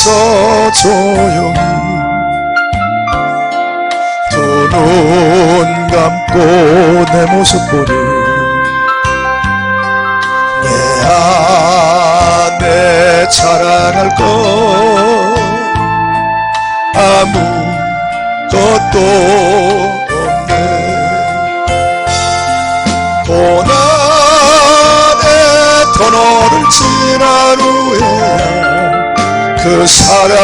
앞에서 조용히 두 눈 감고 내 모습 보니 내 안에 자랑할 것 아무것도 없네. 고난의 터널을 지난 후에 그 사랑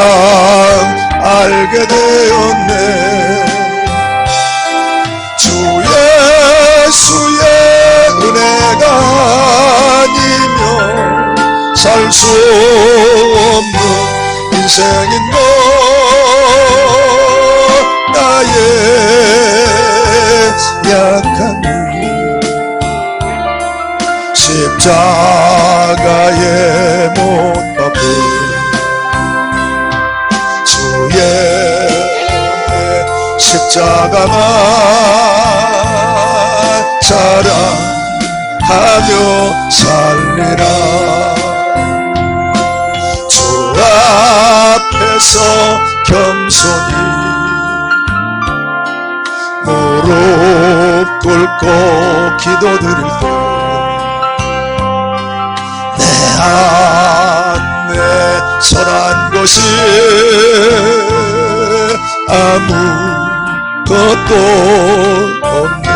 알게 되었네. 주 예수의 은혜가 아니면 살 수 없는 인생인 것 나의 약함이 십자가에 못 박혀 주의 십자가만 자랑하며 살리라. 주 앞에서 겸손히 무릎 꿇고 기도드릴 때 내 안에 선한 것이 아무것도 없네.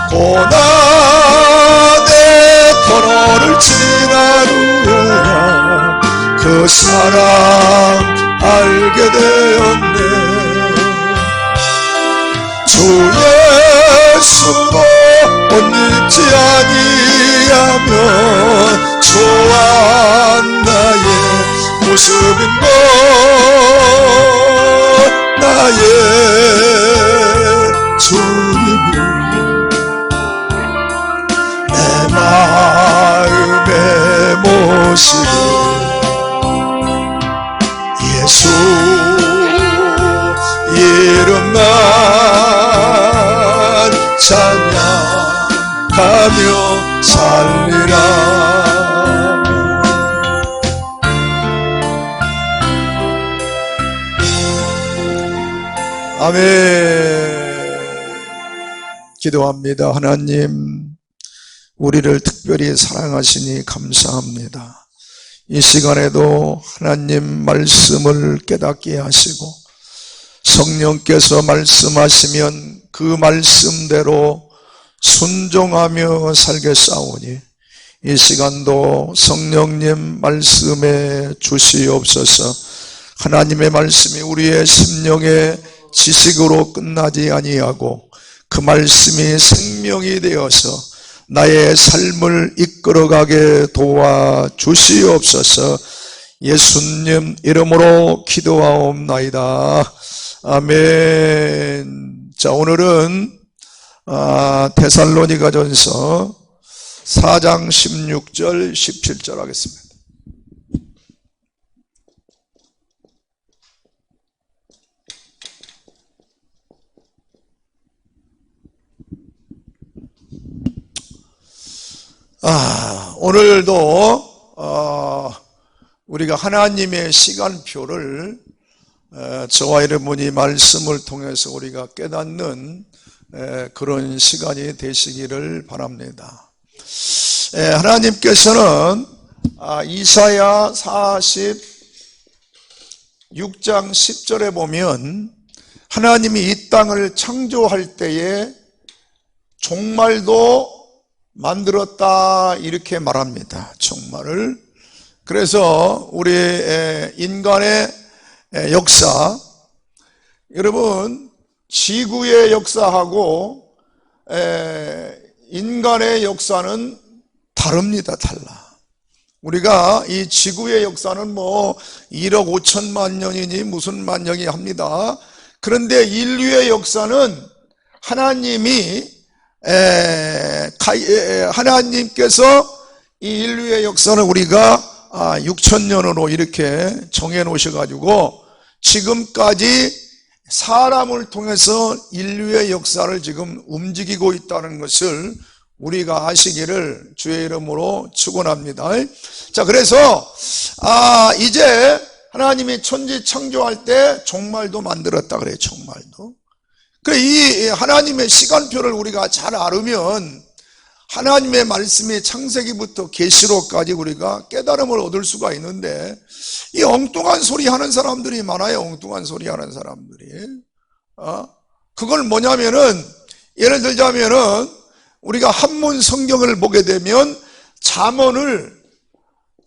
고난의 터널을 지난 후에야 그 사랑 알게 되었네. 주 예수로 옷 입지 아니하면 초한 나의 모습인 것 나의 주님이 내 마음의 모습을 예수 이름만 찬양하며 살리라. 아멘. 기도합니다. 하나님, 우리를 특별히 사랑하시니 감사합니다. 이 시간에도 하나님 말씀을 깨닫게 하시고 성령께서 말씀하시면 그 말씀대로 순종하며 살겠사오니 이 시간도 성령님 말씀에 주시옵소서. 하나님의 말씀이 우리의 심령에 지식으로 끝나지 아니하고 그 말씀이 생명이 되어서 나의 삶을 이끌어가게 도와주시옵소서. 예수님 이름으로 기도하옵나이다. 아멘. 자, 오늘은 데살로니가전서 4장 16절 17절 하겠습니다. 오늘도 우리가 하나님의 시간표를 저와 여러분이 말씀을 통해서 우리가 깨닫는 그런 시간이 되시기를 바랍니다. 하나님께서는 이사야 46장 10절에 보면 하나님이 이 땅을 창조할 때에 종말도 만들었다 이렇게 말합니다. 종말을. 그래서 우리 인간의 역사, 여러분 지구의 역사하고 인간의 역사는 다릅니다. 달라. 우리가 이 지구의 역사는 뭐 1억 5천만 년이니 무슨 만 년이 합니다. 그런데 인류의 역사는 하나님께서 이 인류의 역사는 우리가 6천년으로 이렇게 정해 놓으셔가지고 지금까지 사람을 통해서 인류의 역사를 지금 움직이고 있다는 것을 우리가 아시기를 주의 이름으로 축원합니다. 자, 그래서 이제 하나님이 천지 창조할 때 종말도 만들었다 그래요. 종말도. 그래, 이 하나님의 시간표를 우리가 잘 알으면 하나님의 말씀이 창세기부터 계시록까지 우리가 깨달음을 얻을 수가 있는데, 이 엉뚱한 소리 하는 사람들이 많아요. 엉뚱한 소리 하는 사람들이. 그걸 뭐냐면은, 예를 들자면은 우리가 한문 성경을 보게 되면 잠언을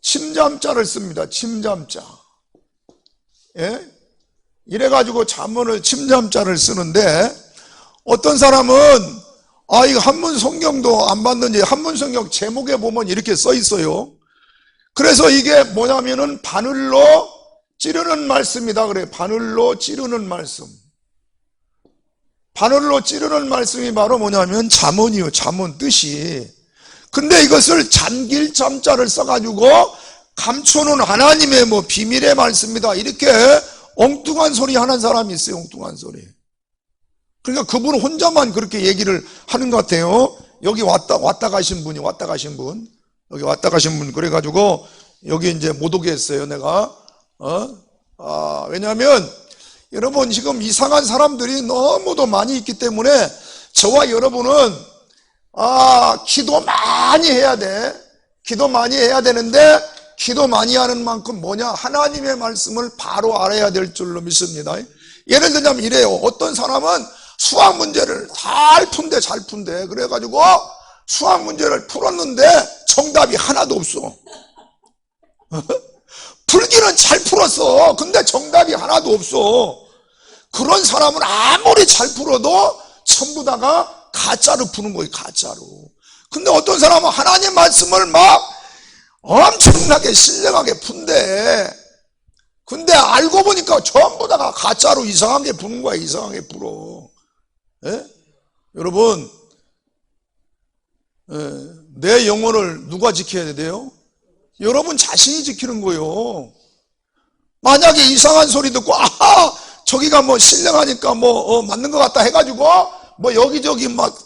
침잠자를 씁니다. 침잠자. 예? 이래가지고 잠언을 침잠자를 쓰는데, 어떤 사람은 이거 한문 성경도 안 봤는지 한문 성경 제목에 보면 이렇게 써 있어요. 그래서 이게 뭐냐면은 바늘로 찌르는 말씀이다 그래. 바늘로 찌르는 말씀. 바늘로 찌르는 말씀이 바로 뭐냐면 잠언이요. 잠언 뜻이. 근데 이것을 잠길 잠자를 써가지고 감춰놓은 하나님의 뭐 비밀의 말씀이다, 이렇게 엉뚱한 소리 하는 사람이 있어요. 엉뚱한 소리. 그러니까 그분 혼자만 그렇게 얘기를 하는 것 같아요. 여기 왔다 가신 분, 여기 왔다 가신 분, 그래가지고 여기 이제 못 오게 했어요, 내가. 왜냐하면 여러분, 지금 이상한 사람들이 너무도 많이 있기 때문에 저와 여러분은 기도 많이 해야 돼. 기도 많이 해야 되는데, 기도 많이 하는 만큼 뭐냐? 하나님의 말씀을 바로 알아야 될 줄로 믿습니다. 예를 들자면 이래요. 어떤 사람은 수학 문제를 잘 푼대. 그래가지고 수학 문제를 풀었는데 정답이 하나도 없어. 풀기는 잘 풀었어. 근데 정답이 하나도 없어. 그런 사람은 아무리 잘 풀어도 전부 다가 가짜로 푸는 거예요. 가짜로. 근데 어떤 사람은 하나님 말씀을 막 엄청나게 신령하게 푼대. 근데 알고 보니까 전부 다가 가짜로 이상하게 푸는 거야. 이상하게 풀어. 예? 여러분, 내 영혼을 누가 지켜야 돼요? 여러분 자신이 지키는 거예요. 만약에 이상한 소리 듣고 저기가 뭐 신령하니까 맞는 것 같다 해가지고 뭐 여기저기 막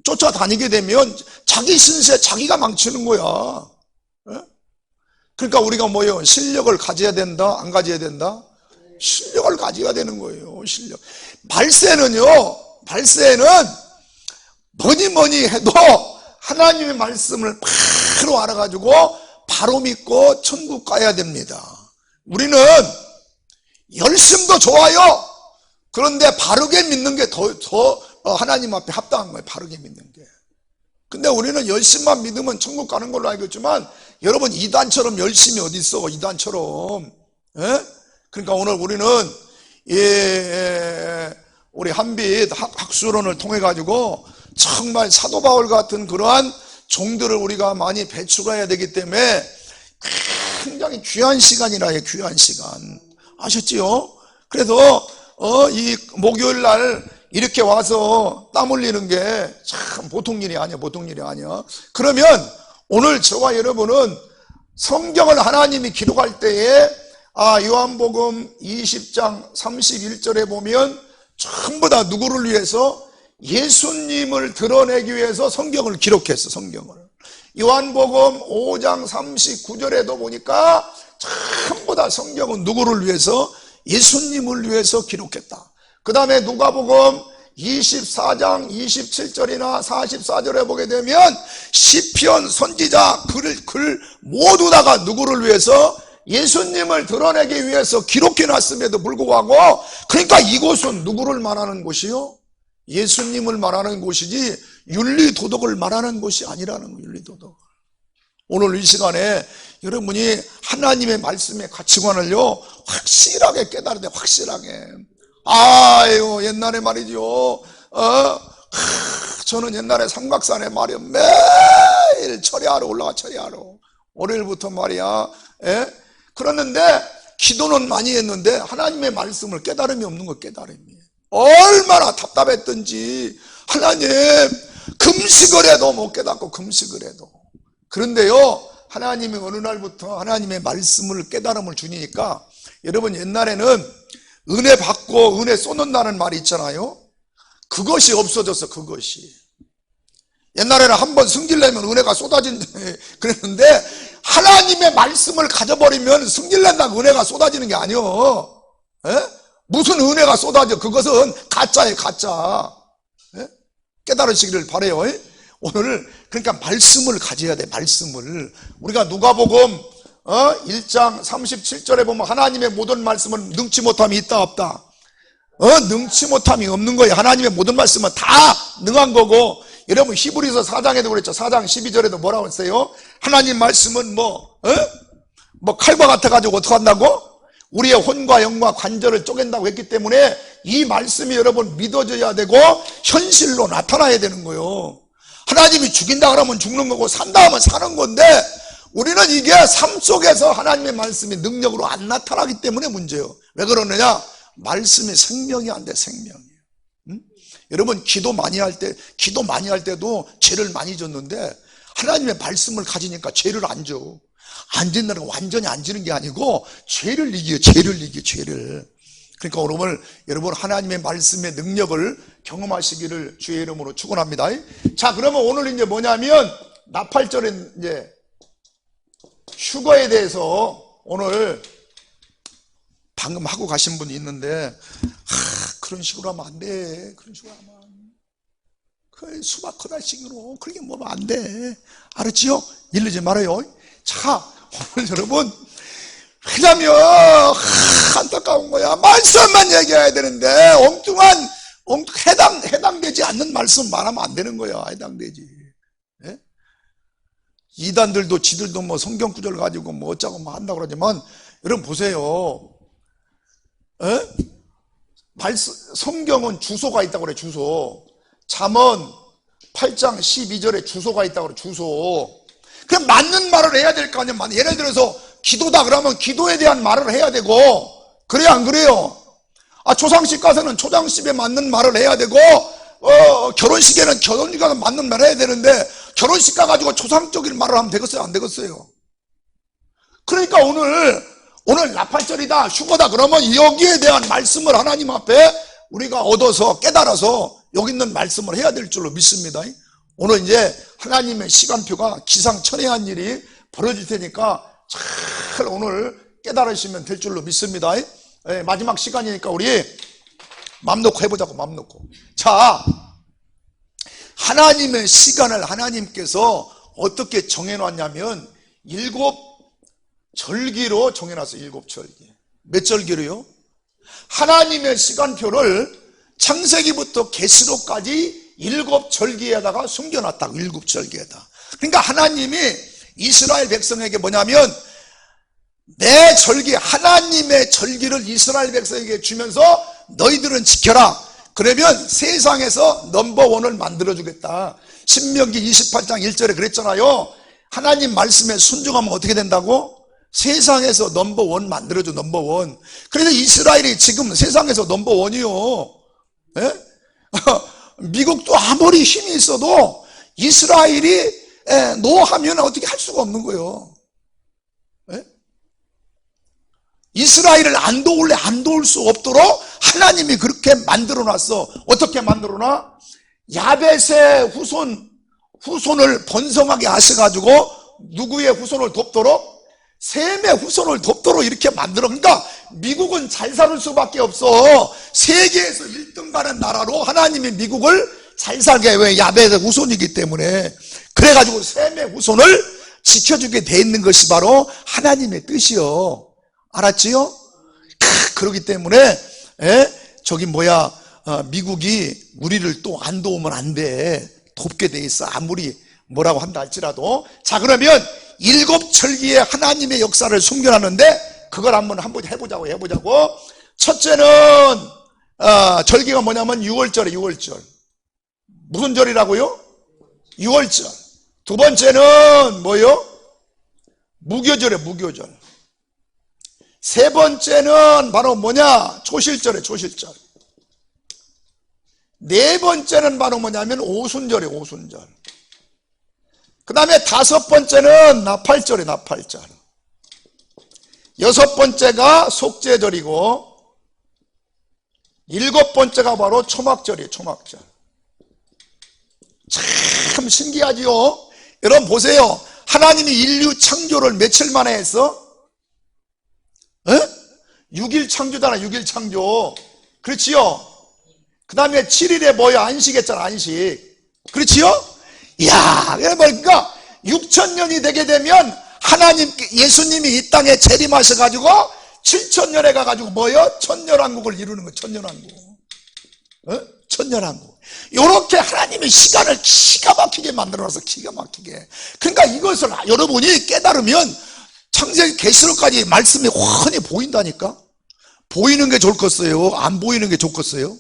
쫓아다니게 되면 자기 신세 자기가 망치는 거야. 예? 그러니까 우리가 뭐예요? 실력을 가져야 된다, 안 가져야 된다? 실력을 가져야 되는 거예요. 실력. 발세는 뭐니 해도 하나님의 말씀을 바로 알아가지고 바로 믿고 천국 가야 됩니다. 우리는 열심도 좋아요. 그런데 바르게 믿는 게 더 하나님 앞에 합당한 거예요. 바르게 믿는 게. 근데 우리는 열심만 믿으면 천국 가는 걸로 알고 있지만, 여러분, 이단처럼 열심이 어디 있어? 이단처럼. 예? 그러니까 오늘 우리는 우리 한빛 학술원을 통해 가지고 정말 사도 바울 같은 그러한 종들을 우리가 많이 배출해야 되기 때문에 굉장히 귀한 시간이라요. 귀한 시간. 아셨지요? 그래서 이 목요일 날 이렇게 와서 땀 흘리는 게 참 보통 일이 아니야. 보통 일이 아니야. 그러면 오늘 저와 여러분은 성경을 하나님이 기록할 때에 요한복음 20장 31절에 보면 전부 다 누구를 위해서? 예수님을 드러내기 위해서 성경을 기록했어. 성경을. 요한복음 5장 39절에도 보니까 전부 다 성경은 누구를 위해서? 예수님을 위해서 기록했다. 그 다음에 누가복음 24장 27절이나 44절에 보게 되면 시편, 선지자, 글 모두 다가 누구를 위해서? 예수님을 드러내기 위해서 기록해놨음에도 불구하고, 그러니까 이곳은 누구를 말하는 곳이요? 예수님을 말하는 곳이지 윤리도덕을 말하는 곳이 아니라는 거예요. 윤리도덕을. 오늘 이 시간에 여러분이 하나님의 말씀의 가치관을요 확실하게 깨달아야 돼. 확실하게. 옛날에 말이죠, 저는 옛날에 삼각산에 말이요 매일 철야하러 올라가. 철야하러 월요일부터 말이야. 그랬는데 기도는 많이 했는데 하나님의 말씀을 깨달음이 없는 거. 깨달음이 얼마나 답답했던지. 하나님, 금식을 해도 못 깨닫고, 금식을 해도. 그런데요, 하나님이 어느 날부터 하나님의 말씀을 깨달음을 주니까, 여러분, 옛날에는 은혜 받고 은혜 쏟는다는 말이 있잖아요. 그것이 없어졌어. 그것이. 옛날에는 한번 승질내면 은혜가 쏟아진 그랬는데, 하나님의 말씀을 가져버리면 승질낸다고 은혜가 쏟아지는 게 아니요. 예? 무슨 은혜가 쏟아져? 그것은 가짜예요, 가짜. 예? 깨달으시기를 바라요. 오늘 그러니까 말씀을 가져야 돼. 말씀을. 우리가 누가복음 1장 37절에 보면 하나님의 모든 말씀은 능치 못함이 있다 없다? 능치 못함이 없는 거예요. 하나님의 모든 말씀은 다 능한 거고, 여러분 히브리서 4장에도 그랬죠. 4장 12절에도 뭐라고 했어요? 하나님 말씀은 뭐 칼과 같아가지고 어떻게 한다고? 우리의 혼과 영과 관절을 쪼갠다고 했기 때문에 이 말씀이 여러분 믿어져야 되고 현실로 나타나야 되는 거예요. 하나님이 죽인다 그러면 죽는 거고 산다 하면 사는 건데, 우리는 이게 삶 속에서 하나님의 말씀이 능력으로 안 나타나기 때문에 문제예요. 왜 그러느냐? 말씀이 생명이 안 돼. 생명이. 여러분 기도 많이 할 때도 죄를 많이 졌는데, 하나님의 말씀을 가지니까 죄를 안 져. 안 짓는 건 완전히 안 지는 게 아니고 죄를 이겨요. 죄를. 그러니까 오늘 여러분 하나님의 말씀의 능력을 경험하시기를 주의 이름으로 축원합니다. 자, 그러면 오늘 이제 뭐냐면 나팔절에 이제 휴거에 대해서 오늘 방금 하고 가신 분이 있는데, 그런 식으로 하면 안 돼. 그런 식으로 하면 그 수박 커다식으로 그렇게 먹으면 안 돼. 알았지요? 이러지 말아요. 자, 오늘 여러분, 왜냐면 안타까운 거야. 말씀만 얘기해야 되는데 엉뚱한 해당되지 않는 말씀 말하면 안 되는 거야. 해당되지. 예? 이단들도 지들도 뭐 성경 구절 가지고 뭐 어쩌고 뭐 한다고 그러지만, 여러분 보세요. 예? 성경은 주소가 있다고 그래. 주소. 잠언 8장 12절에 주소가 있다고 그래. 주소. 그럼 맞는 말을 해야 될 거 아니야. 예를 들어서 기도다 그러면 기도에 대한 말을 해야 되고, 그래요 안 그래요? 초상식 가서는 초상식에 맞는 말을 해야 되고, 결혼식에는 결혼식 가서 맞는 말을 해야 되는데, 결혼식 가가지고 초상적인 말을 하면 되겠어요 안 되겠어요? 그러니까 오늘 나팔절이다 휴거다 그러면 여기에 대한 말씀을 하나님 앞에 우리가 얻어서 깨달아서 여기 있는 말씀을 해야 될 줄로 믿습니다. 오늘 이제 하나님의 시간표가 기상천외한 일이 벌어질 테니까 잘 오늘 깨달으시면 될 줄로 믿습니다. 마지막 시간이니까 우리 맘 놓고 해보자고. 맘 놓고. 자, 하나님의 시간을 하나님께서 어떻게 정해놨냐면 7절기로 정해놨어요. 7절기. 몇 절기로요? 하나님의 시간표를 창세기부터 계시록까지 7절기에다가 숨겨놨다고. 7절기에다. 그러니까 하나님이 이스라엘 백성에게 뭐냐면, 내 절기, 하나님의 절기를 이스라엘 백성에게 주면서 너희들은 지켜라. 그러면 세상에서 넘버원을 만들어주겠다. 신명기 28장 1절에 그랬잖아요. 하나님 말씀에 순종하면 어떻게 된다고? 세상에서 넘버원 만들어줘. 넘버원. 그래서 이스라엘이 지금 세상에서 넘버원이요. 예? 미국도 아무리 힘이 있어도 이스라엘이 노하면 어떻게 할 수가 없는 거예요. 예? 이스라엘을 안 도울래 안 도울 수 없도록 하나님이 그렇게 만들어놨어. 어떻게 만들어놔? 야벳의 후손을 번성하게 하셔가지고 누구의 후손을 돕도록? 셈의 후손을 돕도록 이렇게 만들어. 그러니까 미국은 잘 살 수밖에 없어. 세계에서 1등 가는 나라로 하나님이 미국을 잘 살게 해. 왜? 야벳의 후손이기 때문에. 그래가지고 셈의 후손을 지켜주게 돼 있는 것이 바로 하나님의 뜻이요. 알았지요? 그렇기 때문에 미국이 우리를 또 안 도우면 안 돼. 돕게 돼 있어. 아무리 뭐라고 한다 할지라도. 자, 그러면 7절기에 하나님의 역사를 숨겨놨는데 그걸 한번 해보자고. 첫째는 절기가 뭐냐면 6월절에 6월절. 무슨 절이라고요? 6월절. 두 번째는 뭐요? 무교절에 무교절. 세 번째는 바로 뭐냐? 초실절에 초실절. 네 번째는 바로 뭐냐면 오순절에 오순절. 그 다음에 다섯 번째는 나팔절에 나팔절. 여섯 번째가 속죄절이고 일곱 번째가 바로 초막절이에요. 초막절. 참 신기하지요. 여러분 보세요. 하나님이 인류 창조를 며칠 만에 했어? 6일 창조잖아. 6일 창조. 그렇지요. 그 다음에 7일에 뭐요? 안식했잖아. 안식. 그렇지요. 이야, 그러니까 6천년이 되게 되면 하나님, 예수님이 이 땅에 재림하셔가지고 7천년에 가가지고 뭐요? 천년왕국을 이루는 거. 천년왕국. 천년왕국. 요렇게 하나님의 시간을 기가 막히게 만들어놔서 기가 막히게. 그러니까 이것을 여러분이 깨달으면 창세기 계시록까지 말씀이 훤히 보인다니까. 보이는 게 좋겠어요? 안 보이는 게 좋겠어요?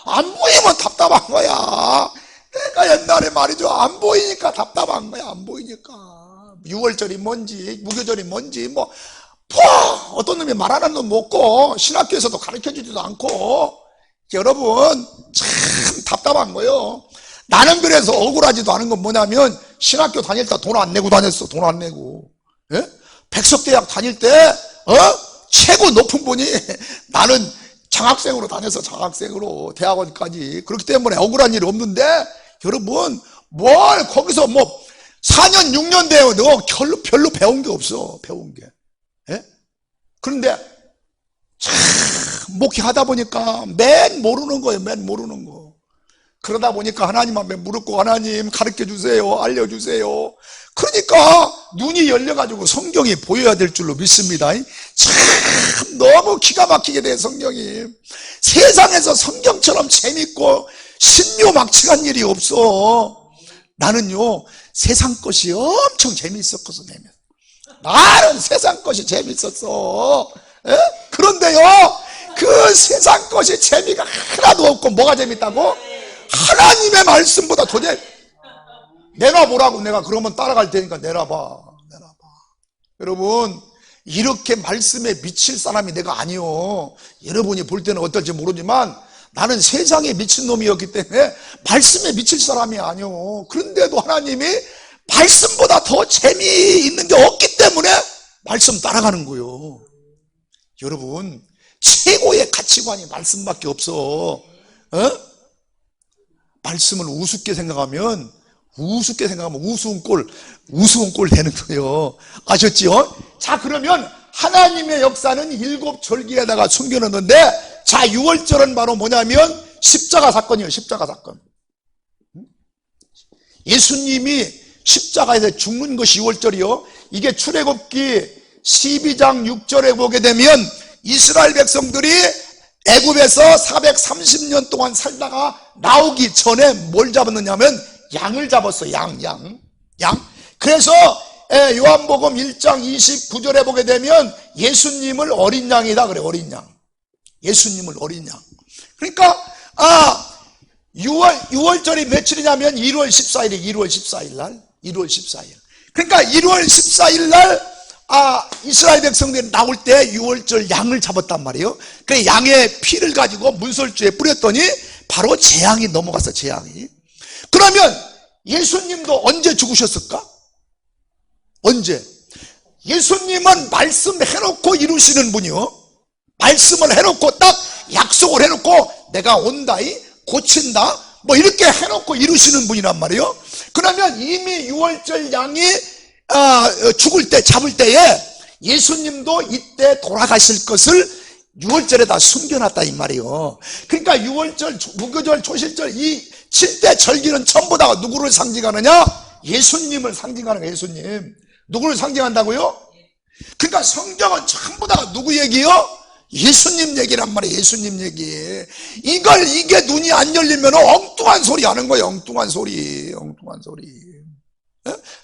안 보이면 답답한 거야. 그러니까 옛날에 말이죠. 안 보이니까 답답한 거야. 안 보이니까. 6월절이 뭔지, 무교절이 뭔지, 어떤 놈이 말하는 놈 먹고, 신학교에서도 가르쳐 주지도 않고, 여러분, 참 답답한 거예요. 나는 그래서 억울하지도 않은 건 뭐냐면, 신학교 다닐 때 돈 안 내고 다녔어. 돈 안 내고. 백석대학 다닐 때, 최고 높은 분이 나는 장학생으로 다녔어. 장학생으로. 대학원까지. 그렇기 때문에 억울한 일이 없는데, 여러분, 뭘 거기서 4년, 6년 돼요. 너 별로 배운 게 없어. 배운 게. 그런데, 참, 목회하다 보니까 맨 모르는 거예요. 맨 모르는 거. 그러다 보니까 하나님 앞에 물었고, 하나님 가르쳐 주세요. 알려주세요. 그러니까 눈이 열려가지고 성경이 보여야 될 줄로 믿습니다. 참 너무 기가 막히게 돼. 성경이 세상에서 성경처럼 재밌고 신묘막측한 일이 없어. 나는요 세상 것이 엄청 재밌었거든. 나는 세상 것이 재밌었어. 그런데요 그 세상 것이 재미가 하나도 없고 뭐가 재밌다고? 하나님의 말씀보다 도대체 내놔보라고. 내가 그러면 따라갈 테니까 내놔봐. 여러분 이렇게 말씀에 미칠 사람이 내가 아니요. 여러분이 볼 때는 어떨지 모르지만 나는 세상에 미친 놈이었기 때문에 말씀에 미칠 사람이 아니요. 그런데도 하나님이 말씀보다 더 재미있는 게 없기 때문에 말씀 따라가는 거요. 여러분 최고의 가치관이 말씀밖에 없어. 말씀을 우습게 생각하면 우스운 꼴 되는 거예요. 아셨지요? 자, 그러면 하나님의 역사는 7절기에다가 숨겨놓는데, 자, 6월절은 바로 뭐냐면 십자가 사건이에요. 십자가 사건. 예수님이 십자가에서 죽는 것이 6월절이요. 이게 출애굽기 12장 6절에 보게 되면 이스라엘 백성들이 애굽에서 430년 동안 살다가 나오기 전에 뭘 잡았느냐면 양을 잡았어. 양. 그래서 요한복음 1장 29절에 보게 되면 예수님을 어린 양이다 그래. 어린 양. 예수님을 어린 양. 그러니까 6월절이 며칠이냐면 1월 14일이 1월 14일 날. 1월 14일. 그러니까 1월 14일 날 이스라엘 백성들이 나올 때 6월절 양을 잡았단 말이에요. 그 양의 피를 가지고 문설주에 뿌렸더니 바로 재앙이 넘어갔어. 재앙이. 그러면 예수님도 언제 죽으셨을까? 언제? 예수님은 말씀해놓고 이루시는 분이요. 말씀을 해놓고 딱 약속을 해놓고 내가 온다, 고친다, 뭐 이렇게 해놓고 이루시는 분이란 말이에요. 그러면 이미 6월절 양이 죽을 때, 잡을 때에 예수님도 이때 돌아가실 것을 6월절에다 숨겨놨다 이 말이에요. 그러니까 6월절, 무교절, 초실절 이 7대 절기는 전부 다 누구를 상징하느냐? 예수님을 상징하는 거예요. 예수님. 누구를 상징한다고요? 그러니까 성경은 전부 다 누구 얘기요? 예수님 얘기란 말이에요. 예수님 얘기. 이게 눈이 안 열리면 엉뚱한 소리 하는 거예요. 엉뚱한 소리.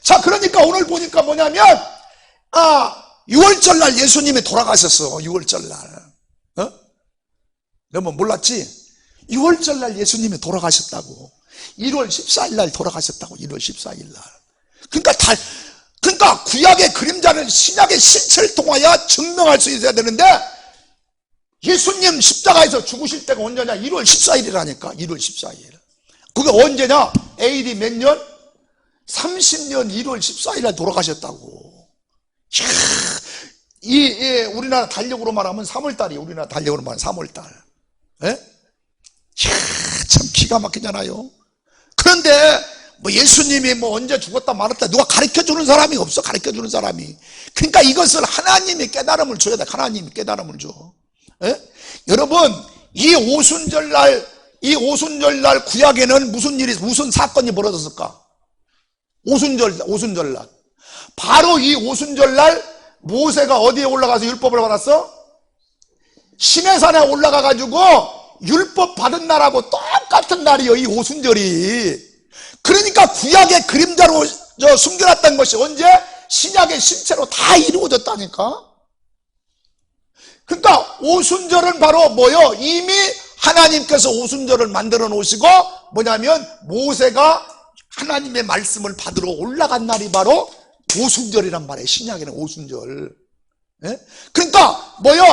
자, 그러니까 오늘 보니까 뭐냐면 6월절 날 예수님이 돌아가셨어. 6월절 날. 너 뭐 몰랐지? 6월절 날 예수님이 돌아가셨다고. 1월 14일 날 돌아가셨다고. 1월 14일 날. 그러니까 구약의 그림자는 신약의 실체를 통하여 증명할 수 있어야 되는데 예수님 십자가에서 죽으실 때가 언제냐? 1월 14일이라니까. 1월 14일. 그게 언제냐? AD 몇 년? 30년 1월 14일 날 돌아가셨다고. 우리나라 달력으로 말하면 3월달이에요. 우리나라 달력으로 말하면 3월달. 참 기가 막히잖아요. 그런데 뭐 예수님이 뭐 언제 죽었다 말았다 누가 가르쳐주는 사람이 없어. 가르쳐주는 사람이. 그러니까 이것을 하나님이 깨달음을 줘야 돼. 하나님이 깨달음을 줘. 예? 여러분, 이 오순절날 구약에는 무슨 사건이 벌어졌을까? 오순절날. 바로 이 오순절날 모세가 어디에 올라가서 율법을 받았어? 시내산에 올라가가지고 율법 받은 날하고 똑같은 날이요, 이 오순절이. 그러니까 구약의 그림자로 숨겨놨던 것이 언제? 신약의 실체로 다 이루어졌다니까. 그러니까 오순절은 바로 뭐요? 이미 하나님께서 오순절을 만들어 놓으시고 뭐냐면 모세가 하나님의 말씀을 받으러 올라간 날이 바로 오순절이란 말이에요. 신약에는 오순절. 예? 그러니까 뭐요?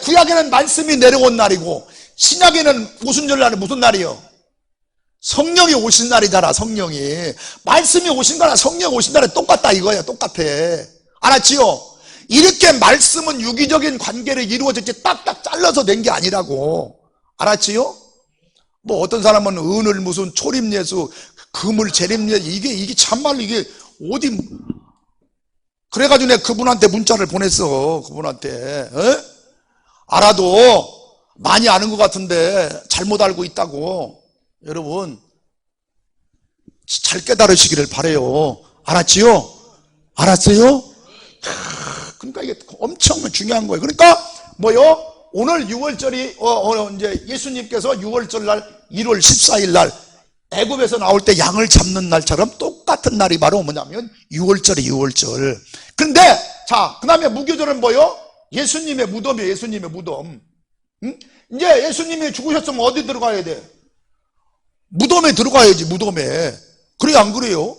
구약에는 말씀이 내려온 날이고 신약에는 오순절날은 무슨 날이요? 성령이 오신 날이잖아. 성령이. 말씀이 오신 거나 성령이 오신 날에 똑같다 이거야. 똑같아. 알았지요? 이렇게 말씀은 유기적인 관계를 이루어졌지 딱딱 잘라서 낸 게 아니라고. 알았지요? 뭐 어떤 사람은 은을 무슨 초림예수, 금을 재림예수, 이게 참말로 이게 어디. 그래가지고 내가 그분한테 문자를 보냈어. 그분한테. 에? 알아도 많이 아는 것 같은데 잘못 알고 있다고. 여러분 잘 깨달으시기를 바라요. 알았지요? 알았어요? 그러니까 이게 엄청 중요한 거예요. 그러니까 뭐요? 오늘 6월절이 이제 예수님께서 6월절 날 1월 14일 날 애굽에서 나올 때 양을 잡는 날처럼 똑같은 날이 바로 뭐냐면 6월절이 6월절. 그런데 자, 그다음에 무교절은 뭐요? 예수님의 무덤이에요. 예수님의 무덤. 응? 이제 예수님이 죽으셨으면 어디 들어가야 돼? 무덤에 들어가야지. 무덤에. 그래 안 그래요?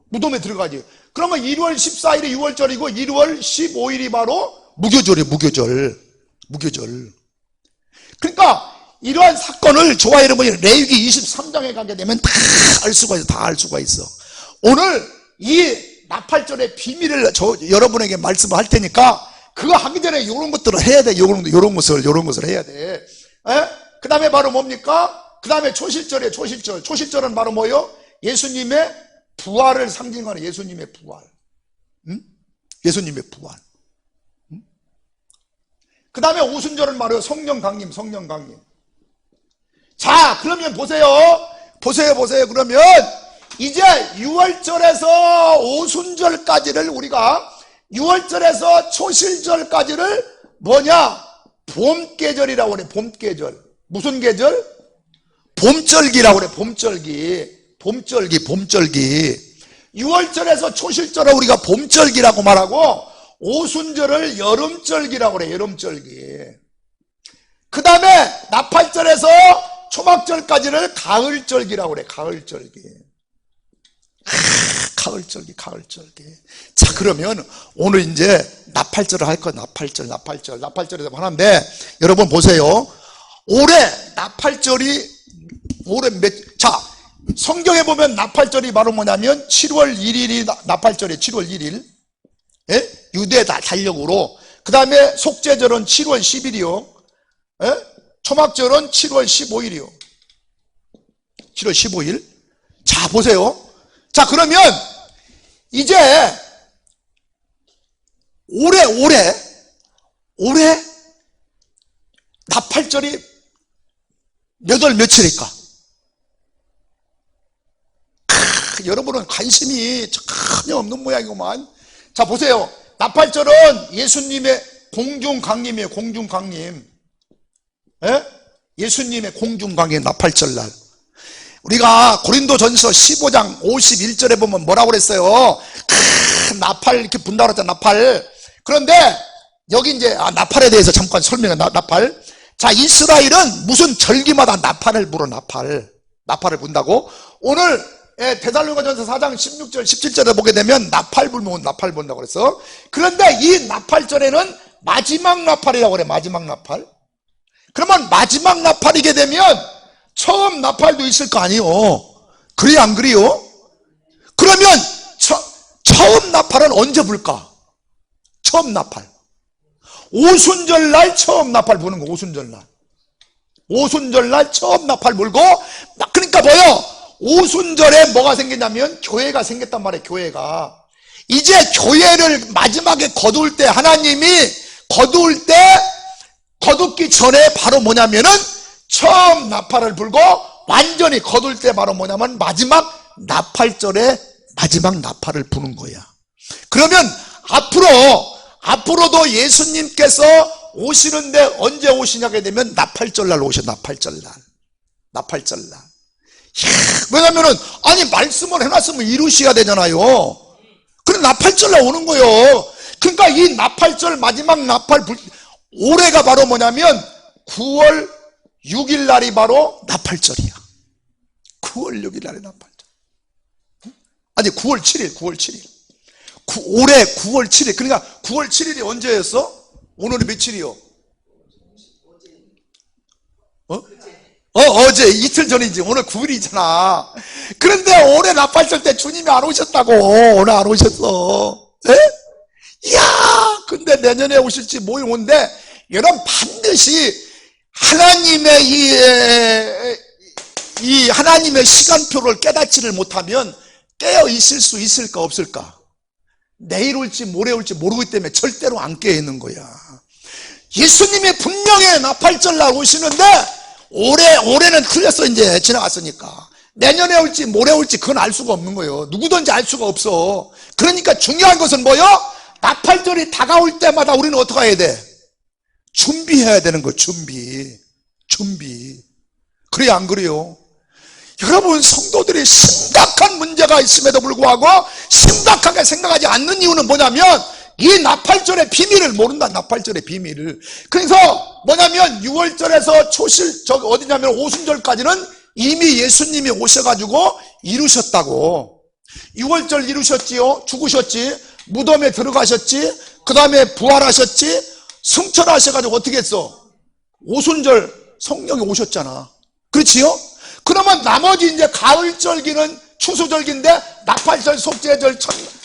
무덤에 들어가지. 그러면 1월 14일이 6월절이고 1월 15일이 바로 무교절이에요. 무교절. 그러니까 이러한 사건을 저와 여러분이 레위기 23장에 가게 되면 다 알 수가 있어. 다 알 수가 있어. 오늘 이 나팔절의 비밀을 여러분에게 말씀을 할 테니까 그거 하기 전에 이런 것들을 해야 돼. 이런 것을 해야 돼. 그 다음에 바로 뭡니까? 그 다음에 초실절이에요. 초실절은 바로 뭐요? 예수님의 부활을 상징하는 예수님의 부활. 응? 예수님의 부활. 응? 그 다음에 오순절은 바로 성령 강림. 자, 그러면 보세요. 그러면 이제 6월절에서 오순절까지를 우리가 6월절에서 초실절까지를 뭐냐? 봄계절이라고 그래. 봄계절. 무슨 계절? 봄절기라고 그래. 봄절기. 6월절에서 초실절을 우리가 봄절기라고 말하고 오순절을 여름절기라고 그래. 여름절기. 그 다음에 나팔절에서 초막절까지를 가을절기라고 그래. 가을절기. 자, 그러면 오늘 이제 나팔절을 할 거야. 나팔절에서 하는데 여러분 보세요. 올해 나팔절이 자, 성경에 보면 나팔절이 바로 뭐냐면 7월 1일이 나팔절이에요. 7월 1일. 예? 유대 달력으로. 그 다음에 속죄절은 7월 10일이요. 예? 초막절은 7월 15일이요. 7월 15일. 자, 보세요. 자, 그러면 이제 올해 나팔절이 몇 월 며칠일까? 여러분은 관심이 전혀 없는 모양이구만. 자, 보세요. 나팔절은 예수님의 공중강림이에요. 공중강림. 예? 예수님의 공중강림 나팔절날. 우리가 고린도전서 15장 51절에 보면 뭐라고 그랬어요? 나팔 이렇게 분다고 그랬잖아. 나팔. 그런데 여기 이제 나팔에 대해서 잠깐 설명해. 나팔. 자, 이스라엘은 무슨 절기마다 나팔을 불어. 나팔을 분다고. 오늘 데살로니가전서 4장 16절 17절에 보게 되면 나팔 불면 나팔 분다고 그랬어. 그런데 이 나팔절에는 마지막 나팔이라고 그래. 마지막 나팔. 그러면 마지막 나팔이게 되면 처음 나팔도 있을 거 아니에요. 그래요, 안 그래요? 그러면 처음 나팔은 언제 불까? 처음 나팔. 오순절날 처음 나팔 부는 거. 오순절날. 오순절날 처음 나팔 불고, 그러니까 뭐요? 오순절에 뭐가 생겼냐면 교회가 생겼단 말이에요. 교회가. 이제 교회를 마지막에 거둘 때, 하나님이 거둘 때, 거두기 전에 바로 뭐냐면은 처음 나팔을 불고 완전히 거둘 때 바로 뭐냐면 마지막 나팔절에 마지막 나팔을 부는 거야. 그러면 앞으로도 예수님께서 오시는데 언제 오시냐게 되면 나팔절날 오셔. 나팔절날. 왜냐면은 아니 말씀을 해놨으면 이루셔야 되잖아요. 그래 나팔절날 오는 거예요. 그러니까 이 나팔절 마지막 나팔 올해가 바로 뭐냐면 9월 6일 날이 바로 나팔절이야. 9월 6일 날이 나팔절. 아니 9월 7일 올해 9월 7일. 그러니까 9월 7일이 언제였어? 오늘이 며칠이요? 어제 이틀 전이지. 오늘 9일이잖아. 그런데 올해 나팔절 때 주님이 안 오셨다고. 오늘 안 오셨어. 에? 이야, 근데 내년에 오실지 모르는데 여러분 반드시 하나님의 이 하나님의 시간표를 깨닫지를 못하면 깨어 있을 수 있을까 없을까? 내일 올지 모레 올지 모르기 때문에 절대로 안 깨어 있는 거야. 예수님이 분명히 나팔절 날 오시는데 올해는 틀렸어. 이제 지나갔으니까 내년에 올지 모레 올지 그건 알 수가 없는 거예요. 누구든지 알 수가 없어. 그러니까 중요한 것은 뭐요? 나팔절이 다가올 때마다 우리는 어떻게 해야 돼? 준비해야 되는 거예요. 준비. 그래야 안 그래요? 여러분 성도들이 심각한 문제가 있음에도 불구하고 심각하게 생각하지 않는 이유는 뭐냐면 이 나팔절의 비밀을 모른다. 나팔절의 비밀을. 그래서 뭐냐면 6월절에서 어디냐면 오순절까지는 이미 예수님이 오셔가지고 이루셨다고. 6월절 이루셨지요. 죽으셨지. 무덤에 들어가셨지. 그 다음에 부활하셨지. 승천하셔가지고 어떻게 했어? 오순절 성령이 오셨잖아. 그렇지요? 그러면 나머지 이제 가을절기는 추수절기인데 나팔절, 속죄절,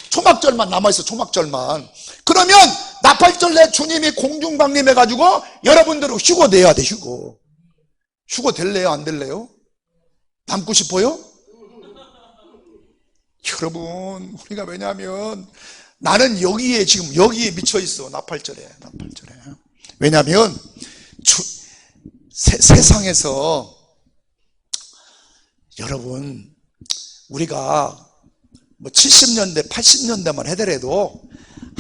초막절만 남아있어. 초막절만. 그러면 나팔절 내 주님이 공중강림해가지고 여러분들은 휴거 내야 돼. 휴거 될래요? 안 될래요? 남고 싶어요? 여러분 우리가 왜냐하면 나는 지금 여기에 미쳐있어. 나팔절에. 왜냐하면 세상에서 여러분 우리가 뭐 70년대 80년대만 하더라도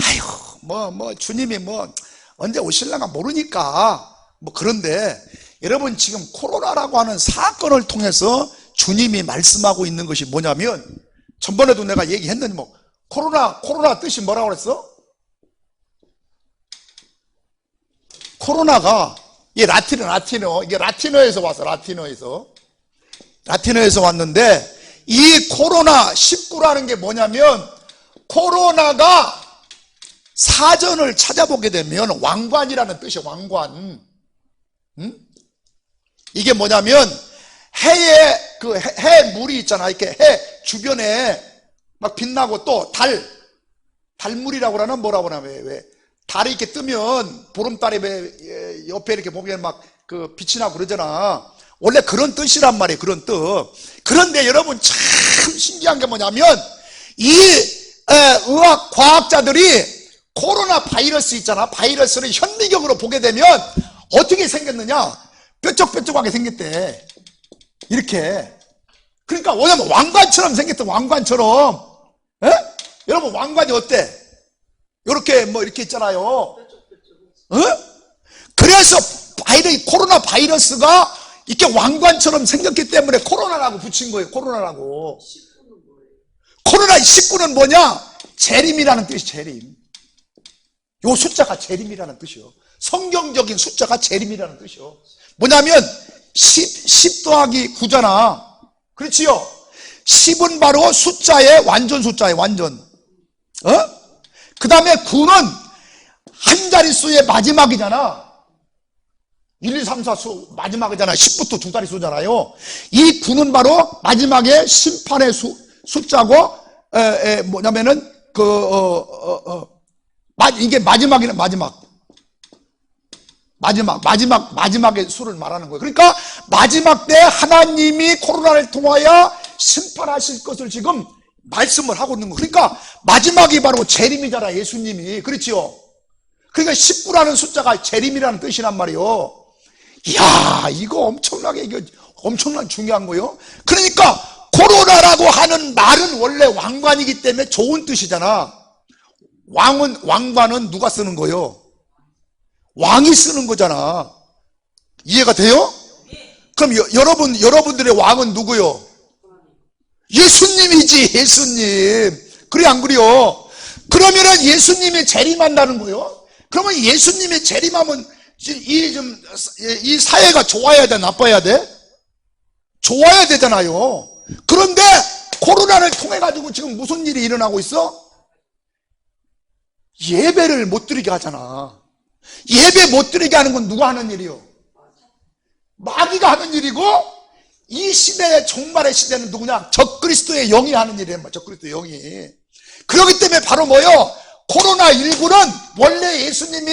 아유 뭐 주님이 뭐 언제 오실랑가 모르니까 뭐 그런데 여러분 지금 코로나라고 하는 사건을 통해서 주님이 말씀하고 있는 것이 뭐냐면 전번에도 내가 얘기했는데 뭐 코로나 뜻이 뭐라고 그랬어? 코로나가 이게 이게 라틴어에서 왔어. 라틴어에서 왔는데 이 코로나19라는 게 뭐냐면 코로나가 사전을 찾아보게 되면 왕관이라는 뜻이에요. 왕관. 이게 뭐냐면 해에 해 물이 있잖아. 이렇게 해 주변에 막 빛나고 또 달물이라고 그러나 뭐라고 하나 왜 달이 이렇게 뜨면 보름달이 왜 옆에 이렇게 보면 막 그 빛이 나고 그러잖아. 원래 그런 뜻이란 말이에요. 그런 뜻. 그런데 여러분 참 신기한 게 뭐냐면 이 의학 과학자들이 코로나 바이러스 있잖아. 바이러스를 현미경으로 보게 되면 어떻게 생겼느냐? 뾰족뾰족하게 생겼대. 이렇게. 그러니까 뭐냐면 왕관처럼 생겼대. 왕관처럼. 에? 여러분 왕관이 어때? 이렇게 뭐 이렇게 있잖아요. 그래서 코로나 바이러스가 이렇게 왕관처럼 생겼기 때문에 코로나라고 붙인 거예요. 코로나라고. 코로나19는 뭐냐? 재림이라는 뜻이 재림. 요 숫자가 재림이라는 뜻이요. 성경적인 숫자가 재림이라는 뜻이요. 뭐냐면 10 더하기 9잖아. 그렇지요? 10은 바로 숫자의 완전 숫자예요. 완전. 그 다음에 9는 한 자릿수의 마지막이잖아. 1, 2, 3, 4 수 마지막이잖아. 10부터 두 자릿수잖아요. 이 9는 바로 마지막에 심판의 숫자고 뭐냐면은 이게 마지막이네. 마지막. 마지막의 수를 말하는 거예요. 그러니까 마지막 때 하나님이 코로나를 통하여 심판하실 것을 지금 말씀을 하고 있는 거예요. 그러니까 마지막이 바로 재림이잖아, 예수님이. 그렇지요? 그러니까 19라는 숫자가 재림이라는 뜻이란 말이요. 이야, 이거 엄청난 중요한 거요. 그러니까 코로나라고 하는 말은 원래 왕관이기 때문에 좋은 뜻이잖아. 왕관은 누가 쓰는 거요? 왕이 쓰는 거잖아. 이해가 돼요? 그럼 여러분들의 왕은 누구요? 예수님이지, 예수님. 그래, 안 그래요? 그러면은 예수님이 재림한다는 거요. 그러면 예수님이 재림하면 이 사회가 좋아야 돼, 나빠야 돼? 좋아야 되잖아요. 그런데 코로나를 통해 가지고 지금 무슨 일이 일어나고 있어? 예배를 못 드리게 하잖아. 예배 못 드리게 하는 건 누가 하는 일이요? 마귀가 하는 일이고, 이 시대의 종말의 시대는 누구냐? 적그리스도의 영이 하는 일이란 말이야. 적그리스도의 영이. 그렇기 때문에 바로 뭐요? 코로나19는 원래 예수님이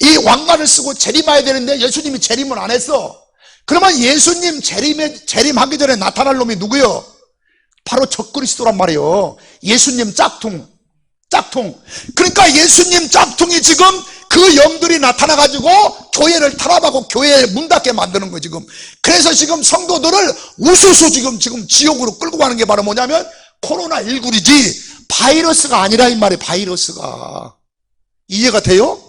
이 왕관을 쓰고 재림해야 되는데 예수님이 재림을 안 했어. 그러면 예수님 재림하기 전에 나타날 놈이 누구요? 바로 적그리스도란 말이에요. 예수님 짝퉁. 그러니까 예수님 짝퉁이 지금 그 영들이 나타나가지고 교회를 탄압하고 교회에 문 닫게 만드는 거예요, 지금. 그래서 지금 성도들을 우수수 지금 지옥으로 끌고 가는 게 바로 뭐냐면 코로나19이지 바이러스가 아니라 이 말이에요, 바이러스가. 이해가 돼요?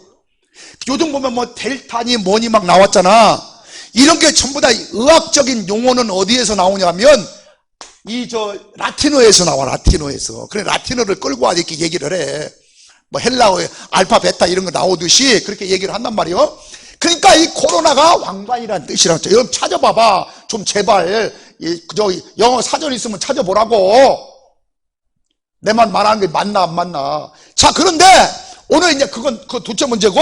요즘 보면 뭐 델타니 뭐니 막 나왔잖아. 이런 게 전부 다 의학적인 용어는 어디에서 나오냐면 라틴어에서 나와, 라틴어에서. 그래, 라틴어를 끌고 와서 이렇게 얘기를 해. 뭐 헬라어에 알파, 베타 이런 거 나오듯이 그렇게 얘기를 한단 말이에요. 그러니까 이 코로나가 왕관이라는 뜻이라고. 여러분 찾아봐봐. 좀 제발. 영어 사전 있으면 찾아보라고. 내 말 말하는 게 맞나 안 맞나. 자, 그런데 오늘 이제 그건 둘째 문제고,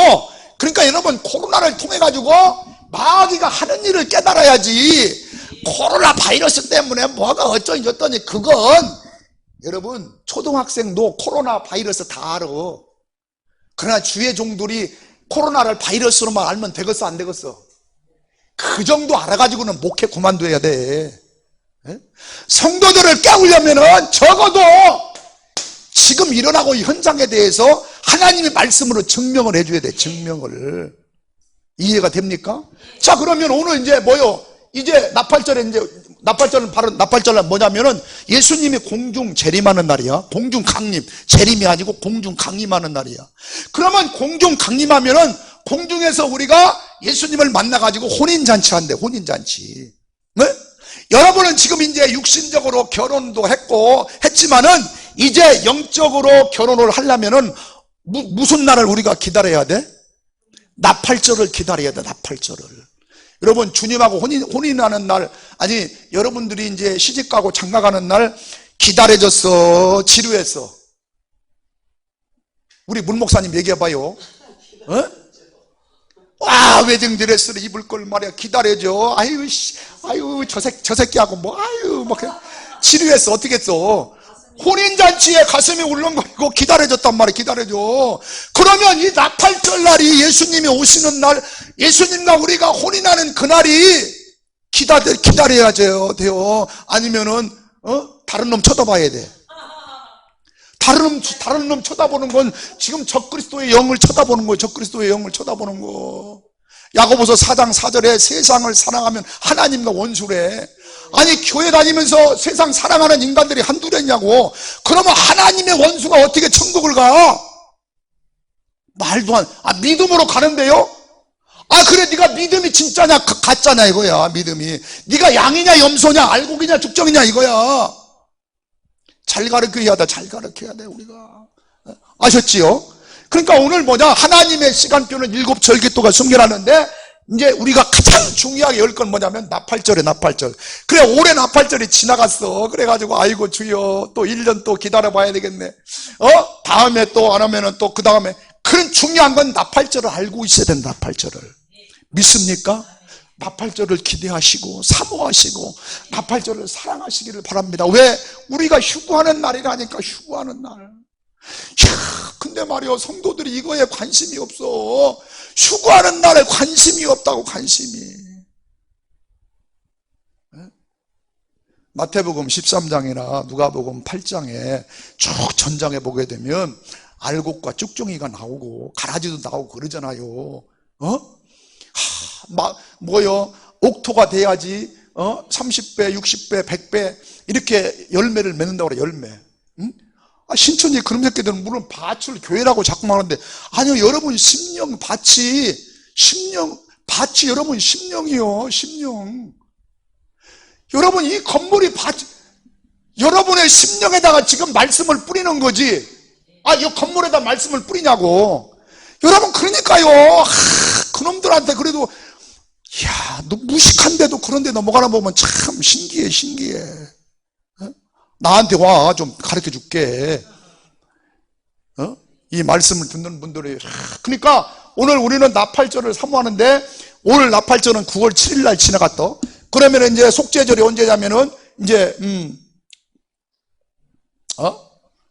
그러니까 여러분 코로나를 통해 가지고 마귀가 하는 일을 깨달아야지. 코로나 바이러스 때문에 뭐가 어쩌니 저쩌니, 그건 여러분 초등학생도 코로나 바이러스 다 알아. 그러나 주의 종들이 코로나를 바이러스로만 알면 되겠어, 안 되겠어? 그 정도 알아가지고는 목회 그만둬야 돼. 성도들을 깨우려면은 적어도 지금 일어나고 현장에 대해서 하나님의 말씀으로 증명을 해줘야 돼, 증명을. 이해가 됩니까? 자, 그러면 오늘 이제 뭐요? 이제 나팔절은 뭐냐면은 예수님이 공중 재림하는 날이야. 공중 강림. 재림이 아니고 공중 강림하는 날이야. 그러면 공중 강림하면은 공중에서 우리가 예수님을 만나가지고 혼인잔치 한대, 혼인잔치. 네? 여러분은 지금 이제 육신적으로 결혼도 했지만은 이제 영적으로 결혼을 하려면은 무슨 날을 우리가 기다려야 돼? 나팔절을 기다려야 돼, 나팔절을. 여러분 주님하고 혼인하는 날, 아니 여러분들이 이제 시집가고 장가가는 날 기다려졌어, 지루했어? 우리 문 목사님 얘기해봐요. 웨딩드레스를 입을 걸 말이야, 기다려줘. 아유 저 새끼하고 뭐 지루했어. 어떻게 했어? 혼인잔치에 가슴이 울렁거리고 기다려졌단 말이야, 기다려줘. 그러면 이 나팔절 날이 예수님이 오시는 날, 예수님과 우리가 혼인하는 그날이 기다려야 돼요. 아니면은 다른 놈 쳐다봐야 돼. 다른 놈 쳐다보는 건 지금 적그리스도의 영을 쳐다보는 거예요. 적그리스도의 영을 쳐다보는 거. 야고보서 4장 4절에 세상을 사랑하면 하나님과 원수래. 아니 교회 다니면서 세상 사랑하는 인간들이 한둘이냐고. 그러면 하나님의 원수가 어떻게 천국을 가? 말도 안. 믿음으로 가는데요? 그래, 네가 믿음이 진짜냐 가짜냐 이거야. 믿음이 네가 양이냐 염소냐 알곡이냐 죽정이냐 이거야. 잘 가르쳐야 돼, 잘 가르쳐야 돼 우리가. 아셨지요? 그러니까 오늘 뭐냐, 하나님의 시간표는 7절기도가 승계라는데 이제 우리가 가장 중요하게 열 건 뭐냐면 나팔절에, 나팔절. 그래, 올해 나팔절이 지나갔어. 그래가지고 아이고 주여 또 1년 또 기다려봐야 되겠네. 다음에 또 안 하면은 또 그 다음에. 그런 중요한 건 나팔절을 알고 있어야 된다. 나팔절을 믿습니까? 나팔절을 기대하시고 사모하시고 나팔절을 사랑하시기를 바랍니다. 왜? 우리가 휴구하는 날이라니까. 휴구하는 날. 근데 말이요, 성도들이 이거에 관심이 없어. 휴거하는 날에 관심이 없다고. 관심이. 마태복음 13장이나 누가복음 8장에 쭉 전장에 보게 되면 알곡과 쭉정이가 나오고 가라지도 나오고 그러잖아요. 뭐요? 옥토가 돼야지 30배, 60배, 100배 이렇게 열매를 맺는다고 그래. 열매. 신천지 그런 새끼들은 물론 밭을 교회라고 자꾸만 하는데, 아니요, 여러분 심령 밭이 여러분 심령이요. 심령. 여러분 이 건물이 밭, 여러분의 심령에다가 지금 말씀을 뿌리는 거지. 이 건물에다 말씀을 뿌리냐고. 여러분 그러니까요. 그놈들한테 그래도 너 무식한데도 그런데 넘어가나 보면 참 신기해. 나한테 와, 좀 가르쳐 줄게. 이 말씀을 듣는 분들이. 그러니까 오늘 우리는 나팔절을 사모하는데, 오늘 나팔절은 9월 7일 날 지나갔다. 그러면 이제 속죄절이 언제냐면은 이제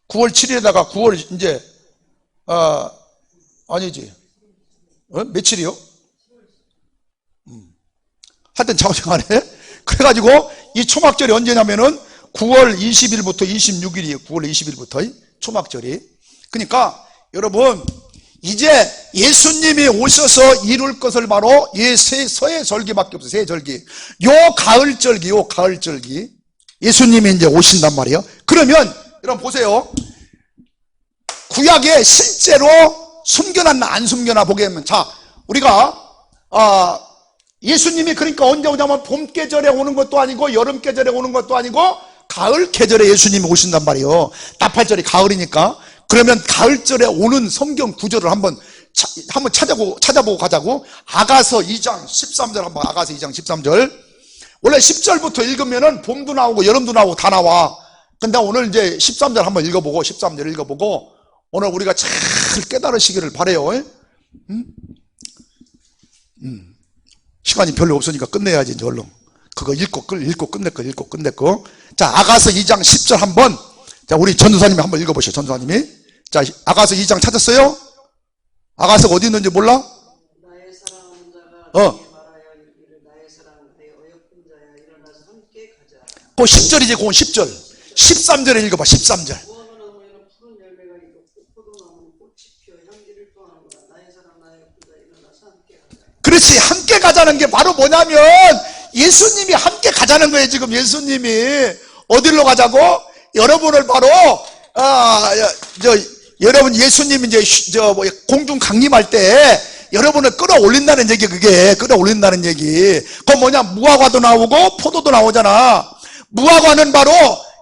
9월 7일에다가 9월 이제 아니지 며칠이요? 하여튼 자오정하네. 그래가지고 이 초막절이 언제냐면은 9월 20일부터 26일이에요. 9월 20일부터 초막절이. 그러니까 여러분 이제 예수님이 오셔서 이룰 것을 바로 서해 절기밖에 없어요. 새 절기. 요 가을절기. 예수님이 이제 오신단 말이에요. 그러면 여러분 보세요. 구약에 실제로 숨겨놨나 안 숨겨놔 보게 되면, 자, 우리가 예수님이 그러니까 언제 오냐면 봄 계절에 오는 것도 아니고 여름 계절에 오는 것도 아니고 가을 계절에 예수님이 오신단 말이에요. 나팔절이 가을이니까. 그러면 가을절에 오는 성경 구절을 한번 찾아보고 가자고. 아가서 2장 13절 한번. 아가서 2장 13절. 원래 10절부터 읽으면은 봄도 나오고 여름도 나오고 다 나와. 근데 오늘 이제 13절 한번 읽어보고, 13절 읽어보고 오늘 우리가 잘 깨달으시기를 바라요. 시간이 별로 없으니까 끝내야지 이제 얼른. 그거 읽고 끝냈고. 자, 아가서 2장 10절 한번. 자, 우리 전도사님이 한번 읽어보시죠. 전도사님이. 자, 아가서 2장 찾았어요? 아가서가 어디 있는지 몰라? 나의 사랑하는 자가 내게 말하여 이르기를, 나의 사랑 나의 어여쁜 자야, 일어나서 함께 가자. 그 10절이지. 그 10절 13절에 읽어봐. 13절. 무화과나무에는 푸른 열매가 있고 포도나무는 꽃이 피어 향기를 토하는구나. 나의 사랑 나의 어여쁜 자야, 일어나서 함께 가자. 그렇지. 함께 가자는 게 바로 뭐냐면 예수님이 함께 가자는 거예요. 지금 예수님이 어디로 가자고? 여러분을 바로 여러분 예수님이 이제 공중 강림할 때 여러분을 끌어올린다는 얘기. 그게 끌어올린다는 얘기. 그건 뭐냐? 무화과도 나오고 포도도 나오잖아. 무화과는 바로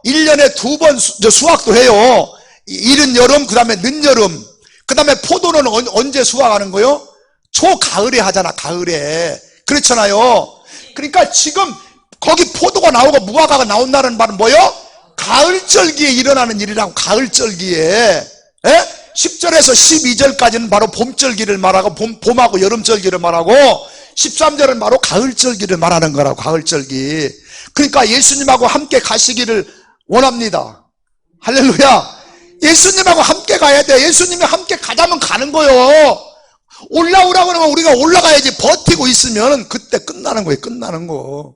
1년에 2번 수확도 해요. 이른 여름, 그 다음에 늦여름. 그 다음에 포도는 언제 수확하는 거요? 초가을에 하잖아. 가을에. 그렇잖아요. 그러니까 지금 거기 포도가 나오고 무화과가 나온다는 말은 뭐요? 가을절기에 일어나는 일이라고. 가을절기에. 10절에서 12절까지는 바로 봄절기를 말하고 봄하고 여름절기를 말하고, 13절은 바로 가을절기를 말하는 거라고. 가을절기. 그러니까 예수님하고 함께 가시기를 원합니다. 할렐루야. 예수님하고 함께 가야 돼. 예수님이 함께 가자면 가는 거요. 올라오라고 그러면 우리가 올라가야지. 버티고 있으면 그때 끝나는 거예요. 끝나는 거.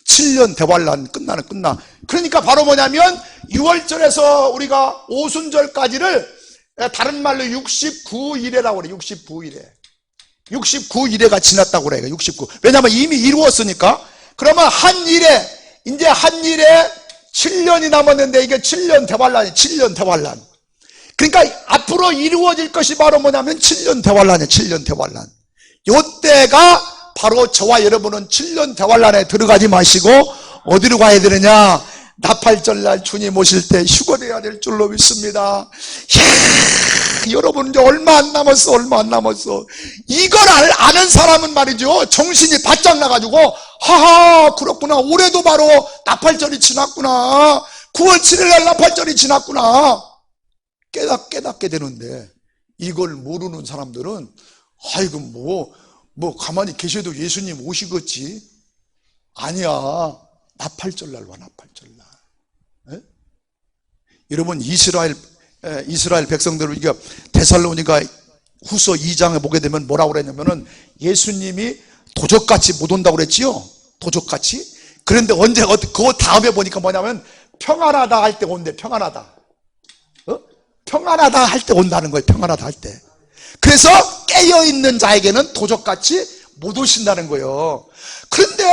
7년 대환란 끝나. 그러니까 바로 뭐냐면 6월절에서 우리가 오순절까지를 다른 말로 69일에라고 그래. 69일에가 지났다고 그래. 69. 왜냐하면 이미 이루었으니까. 그러면 한 일에 7년이 남았는데 이게 7년 대환란이에요. 7년 대환란. 그러니까 앞으로 이루어질 것이 바로 뭐냐면 7년 대환란이에요. 7년 대환란. 요때가 바로 저와 여러분은 7년 대환란에 들어가지 마시고 어디로 가야 되느냐? 나팔절날 주님 오실 때 휴거돼야 될 줄로 믿습니다. 여러분 이제 얼마 안 남았어. 이걸 아는 사람은 말이죠, 정신이 바짝 나가지고 하하 그렇구나, 올해도 바로 나팔절이 지났구나, 9월 7일날 나팔절이 지났구나 깨닫게 되는데, 이걸 모르는 사람들은 아이고 뭐 가만히 계셔도 예수님 오시겠지. 아니야. 나팔절날 와. 나팔절날. 여러분 이스라엘 백성들을 우리가 데살로니가 후서 2장에 보게 되면 뭐라고 그랬냐면은 예수님이 도적같이 못 온다고 그랬지요. 도적같이. 그런데 언제 그 다음에 보니까 뭐냐면 평안하다 할 때 온대. 평안하다. 평안하다 할 때 온다는 거예요. 평안하다 할 때. 그래서 깨어있는 자에게는 도적같이 못 오신다는 거예요. 그런데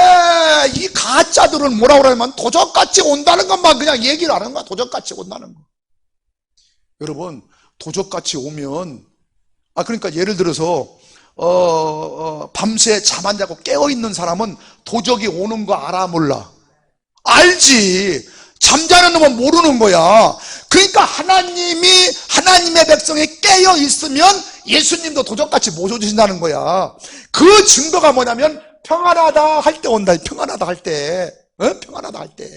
이 가짜들은 뭐라고 그러냐면 도적같이 온다는 것만 그냥 얘기를 하는 거야. 도적같이 온다는 거. 여러분, 도적같이 오면, 그러니까 예를 들어서 밤새 잠 안 자고 깨어있는 사람은 도적이 오는 거 알아 몰라? 알지. 잠자는 놈은 모르는 거야. 그러니까 하나님의 백성이 깨어 있으면 예수님도 도적같이 모셔주신다는 거야. 그 증거가 뭐냐면 평안하다 할 때 온다. 평안하다 할 때. 평안하다 할 때.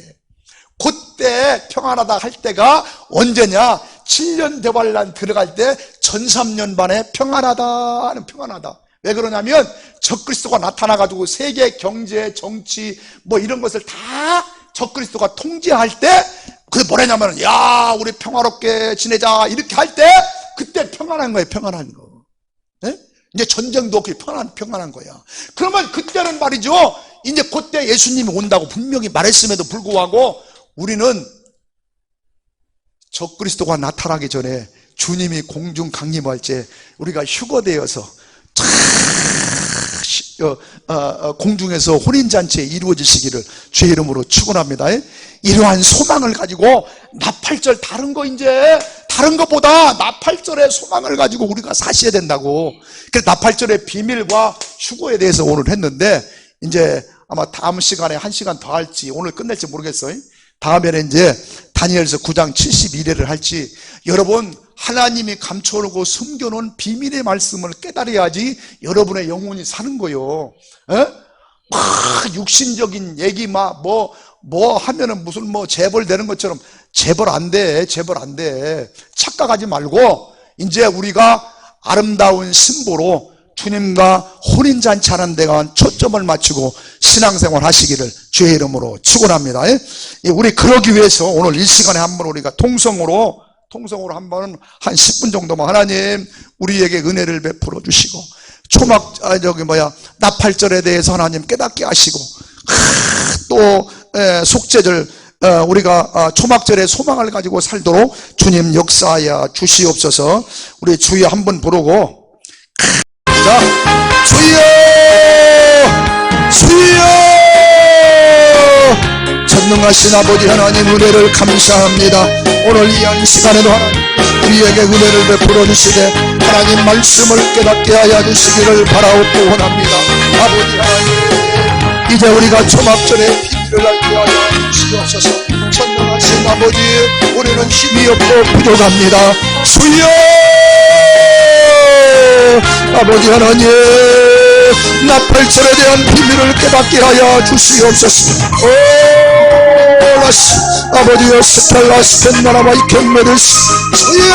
그때 평안하다 할 때가 언제냐? 7년 대환란 들어갈 때 전삼년 반에 평안하다는 평안하다. 왜 그러냐면 적그리스도가 나타나가지고 세계 경제, 정치 뭐 이런 것을 다 적그리스도가 통제할 때 그게 뭐냐면 야 우리 평화롭게 지내자 이렇게 할 때 그때 평안한 거예요. 평안한 거. 네? 이제 전쟁도 없이 평안한 거야. 그러면 그때는 말이죠, 이제 그때 예수님이 온다고 분명히 말했음에도 불구하고 우리는 적그리스도가 나타나기 전에 주님이 공중 강림할 때 우리가 휴거되어서 공중에서 혼인잔치에 이루어지시기를 주의 이름으로 축원합니다. 이러한 소망을 가지고 나팔절 다른 것보다 나팔절의 소망을 가지고 우리가 사셔야 된다고. 그래서 나팔절의 비밀과 휴거에 대해서 오늘 했는데 이제 아마 다음 시간에 1시간 더 할지 오늘 끝낼지 모르겠어요. 다음에는 이제 다니엘서 9장 71회를 할지. 여러분, 하나님이 감춰놓고 숨겨놓은 비밀의 말씀을 깨달아야지 여러분의 영혼이 사는 거요. 막 육신적인 얘기 뭐 하면은 무슨 재벌 되는 것처럼 재벌 안 돼. 착각하지 말고 이제 우리가 아름다운 신보로 주님과 혼인잔치하는 데가 초점을 맞추고 신앙생활 하시기를 주의 이름으로 축원합니다. 우리 그러기 위해서 오늘 이 시간에 한번 우리가 통성으로 한번 한 10분 정도만 하나님 우리에게 은혜를 베풀어 주시고 나팔절에 대해서 하나님 깨닫게 하시고 또 속죄절 우리가 초막절의 소망을 가지고 살도록 주님 역사하여 주시옵소서. 우리 주여 한번 부르고 자, 주여 전능하신 아버지 하나님 은혜를 감사합니다. 오늘 이 한 시간에도 하나님 우리에게 은혜를 베풀어 주시되 하나님 말씀을 깨닫게 하여 주시기를 바라옵고 원합니다. 아버지 하나님 이제 우리가 초막절의 비밀을 알게 하여 주시옵소서. 전능하신 아버지 우리는 힘이 없고 부족합니다. 주여 아버지 하나님 나팔절에 대한 비밀을 깨닫게 하여 주시옵소서. 아버지여 스텔라스텐나라마 이켄메르스 주여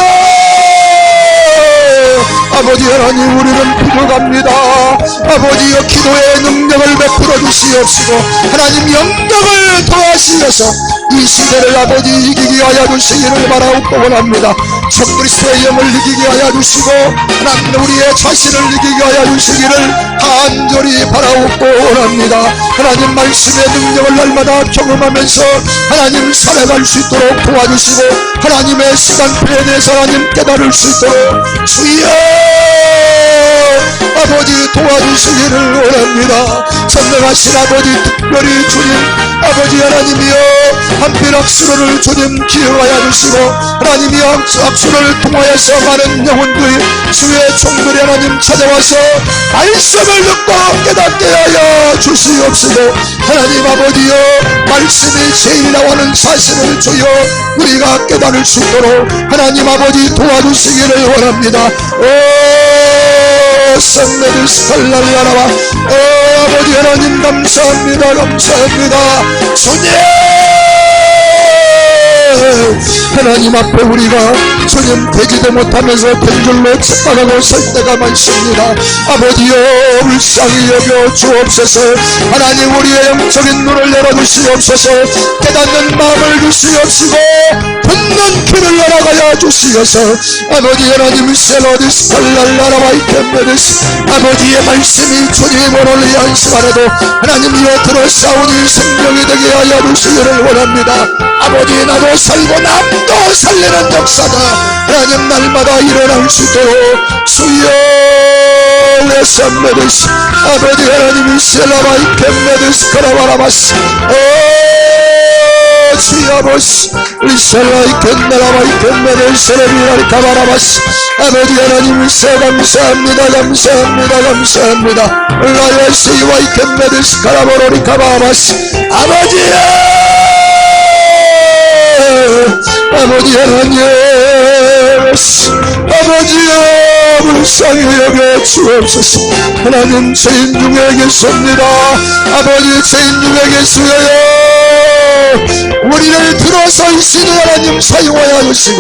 아버지 하나님 우리는 부족합니다. 아버지여 기도의 능력을 베풀어 주시옵시고 하나님 영광을 더하시어서 이 시대를 아버지 이기게 하여 주시기를 바라옵고 원합니다. 적그리스도의 영을 이기게 하여 주시고 하나님 우리의 자신을 이기게 하여 주시기를 간절히 바라옵고 원합니다. 하나님 말씀의 능력을 날마다 경험하면서 하나님 살아갈 수 있도록 도와주시고 하나님의 시간표에 대해서 하나님 깨달을 수 있도록 주여 아버지 도와주시기를 원합니다. 전능하신 아버지 특별히 주님 아버지 하나님이여 한편 악수를 주님 기억하여 주시고 하나님이 악수를 통하여서 많은 영혼들 주의 종들이 하나님 찾아와서 말씀을 듣고 깨닫게 하여 주시옵시고 하나님 아버지여 말씀이 제일이라고 하는 사실을 주여 우리가 깨달을 수 있도록 하나님 아버지 도와주시기를 원합니다. 성메르스탈랄라라와 아버지 하나님 감사합니다. 주님 하나님 앞에 우리가 주님 되지도 못하면서 된 착각하고 살 때가 많습니다. 아버지여 불쌍히 여겨 주옵소서. 하나님 우리의 영적인 눈을 열어주시옵소서. 깨닫는 마음을 주시옵시고 듣는 귀를 열어가야 주시옵소서. 아버지 하나님 셀러디스 칼랄라라와 이케메디스 아버지의 말씀이 주님을 위한 시간에도 하나님 이어 들어 싸우는 생명이 되게 하여 주시기를 원합니다. 아버지 나도 살고 남도 살리는 역사가 하나님 날마다 일어날 수 있도록 주여 웨삼메디스 아버지 하나님이 셀라바 이케메디스 카라바라바스 주여 아버지 리셀라이켄나라바 이켄메디스 세레비라리 카바라바스 아버지 하나님 감사합니다. 감사합니다. 감사합니다. 라이시와 이켄메디스 카라보로리 카바라바스 아버지 하나님 아버지여 불쌍히 여겨 주옵소서. 하나님 죄인 중에 계십니다. 아버지 죄인 중에 계시어요 우리를 들어서 이시는 하나님 사용하여 주시고